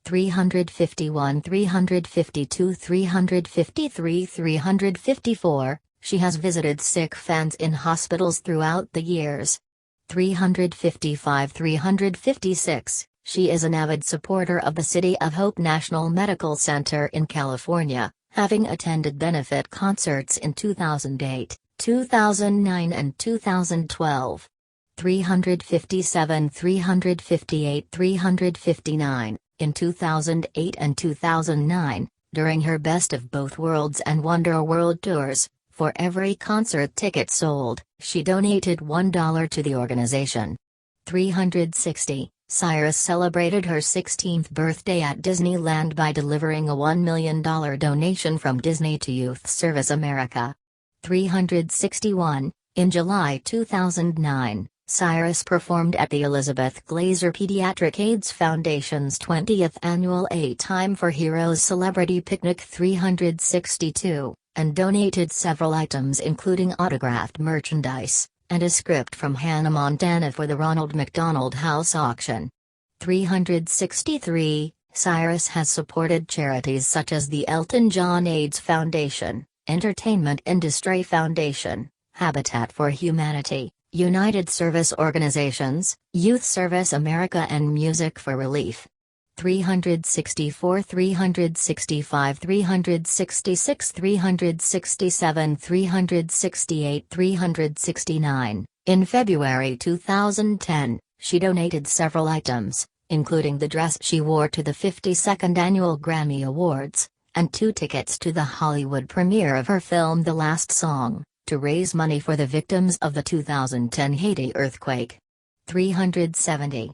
351, 352, 353, 354, she has visited sick fans in hospitals throughout the years. 355, 356, she is an avid supporter of the City of Hope National Medical Center in California, having attended benefit concerts in 2008, 2009 and 2012. 357, 358, 359, in 2008 and 2009, during her Best of Both Worlds and Wonder World tours, for every concert ticket sold, she donated $1 to the organization. 360. Cyrus celebrated her 16th birthday at Disneyland by delivering a $1 million donation from Disney to Youth Service America. 361. In July 2009, Cyrus performed at the Elizabeth Glaser Pediatric AIDS Foundation's 20th annual A Time for Heroes Celebrity Picnic 362, and donated several items including autographed merchandise and a script from Hannah Montana for the Ronald McDonald House auction. 363, Cyrus has supported charities such as the Elton John AIDS Foundation, Entertainment Industry Foundation, Habitat for Humanity, United Service Organizations, Youth Service America and Music for Relief. 364, 365, 366, 367, 368, 369. In February 2010, she donated several items, including the dress she wore to the 52nd Annual Grammy Awards, and 2 tickets to the Hollywood premiere of her film The Last Song, to raise money for the victims of the 2010 Haiti earthquake. 370.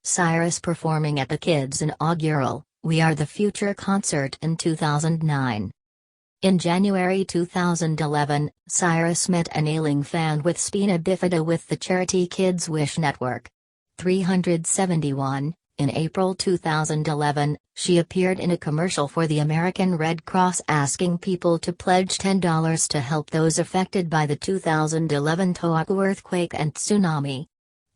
Cyrus performing at the Kids' inaugural We Are the Future concert in 2009. In January 2011, Cyrus met an ailing fan with spina bifida with the charity Kids Wish Network. 371. In April 2011, she appeared in a commercial for the American Red Cross asking people to pledge $10 to help those affected by the 2011 Tohoku earthquake and tsunami.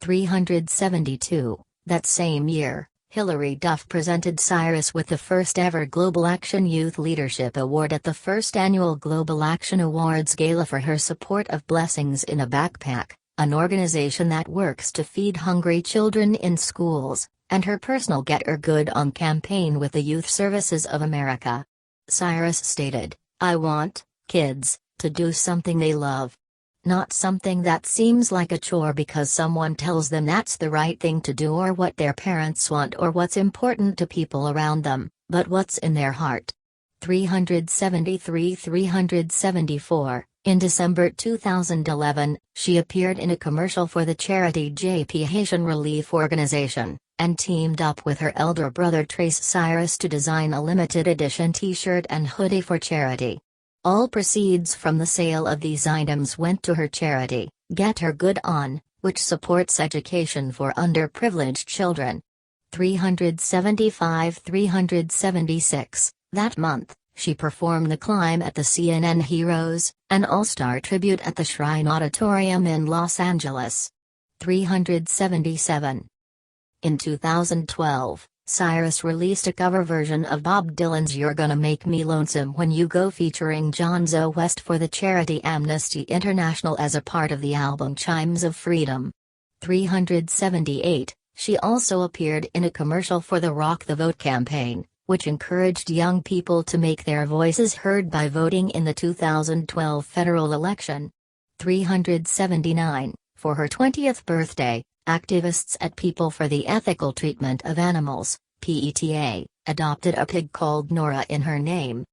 372. That same year, Hilary Duff presented Cyrus with the first ever Global Action Youth Leadership Award at the first annual Global Action Awards Gala for her support of Blessings in a Backpack, an organization that works to feed hungry children in schools, and her personal Get Her Good On campaign with the Youth Services of America. Cyrus stated, "I want kids to do something they love. Not something that seems like a chore because someone tells them that's the right thing to do or what their parents want or what's important to people around them, but what's in their heart." 374. In December 2011, she appeared in a commercial for the charity JP Haitian Relief Organization, and teamed up with her elder brother Trace Cyrus to design a limited edition t-shirt and hoodie for charity. All proceeds from the sale of these items went to her charity, Get Her Good On, which supports education for underprivileged children. 376. That month, she performed The Climb at the CNN Heroes, an all-star tribute at the Shrine Auditorium in Los Angeles. 377. In 2012, Cyrus released a cover version of Bob Dylan's You're Gonna Make Me Lonesome When You Go featuring John Zo West for the charity Amnesty International as a part of the album Chimes of Freedom. 378. She also appeared in a commercial for the Rock the Vote campaign, which encouraged young people to make their voices heard by voting in the 2012 federal election. 379. For her 20th birthday, activists at People for the Ethical Treatment of Animals, PETA, adopted a pig called Nora in her name.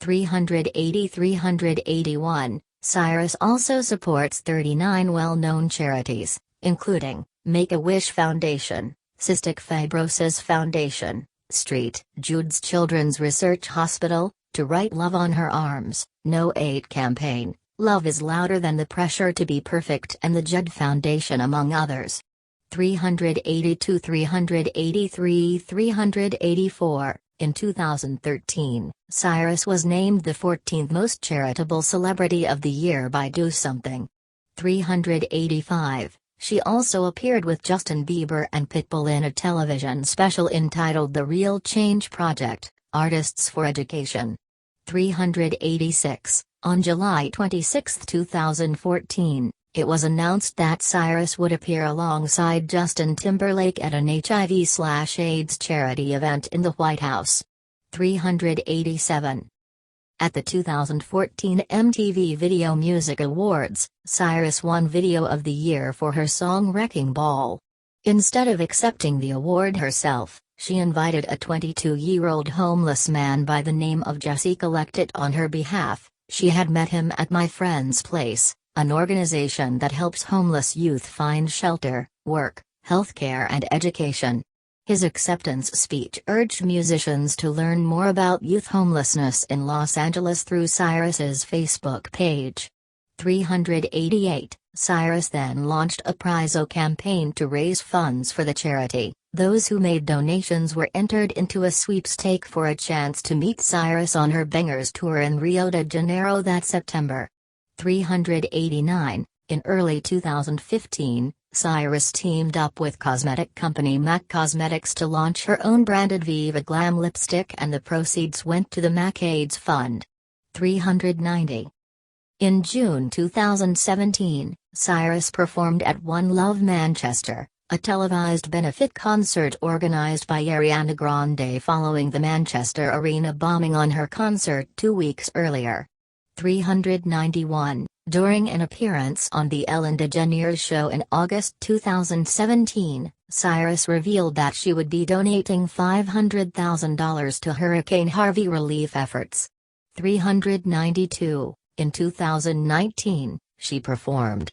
381. Cyrus also supports 39 well-known charities, including Make-A-Wish Foundation, Cystic Fibrosis Foundation, St. Jude's Children's Research Hospital, To Write Love on Her Arms, No 8 Campaign, Love is Louder Than the Pressure to Be Perfect, and the Judd Foundation, among others. 382. 383. 384. In 2013, Cyrus was named the 14th most charitable celebrity of the year by Do Something. 385. She also appeared with Justin Bieber and Pitbull in a television special entitled The Real Change Project, Artists for Education. 386. On July 26, 2014, it was announced that Cyrus would appear alongside Justin Timberlake at an HIV/AIDS charity event in the White House. 387. At the 2014 MTV Video Music Awards, Cyrus won Video of the Year for her song Wrecking Ball. Instead of accepting the award herself, she invited a 22-year-old homeless man by the name of Jesse collect it on her behalf. She had met him at My Friend's Place, an organization that helps homeless youth find shelter, work, healthcare and education. His acceptance speech urged musicians to learn more about youth homelessness in Los Angeles through Cyrus's Facebook page. 388. Cyrus then launched a Prizo campaign to raise funds for the charity. Those who made donations were entered into a sweepstake for a chance to meet Cyrus on her Bangers tour in Rio de Janeiro that September. 389. In early 2015, Cyrus teamed up with cosmetic company MAC Cosmetics to launch her own branded Viva Glam lipstick, and the proceeds went to the MAC AIDS Fund. 390. In June 2017, Cyrus performed at One Love Manchester, a televised benefit concert organized by Ariana Grande following the Manchester Arena bombing on her concert 2 weeks earlier. 391. During an appearance on The Ellen DeGeneres Show in August 2017, Cyrus revealed that she would be donating $500,000 to Hurricane Harvey relief efforts. 392. In 2019, she performed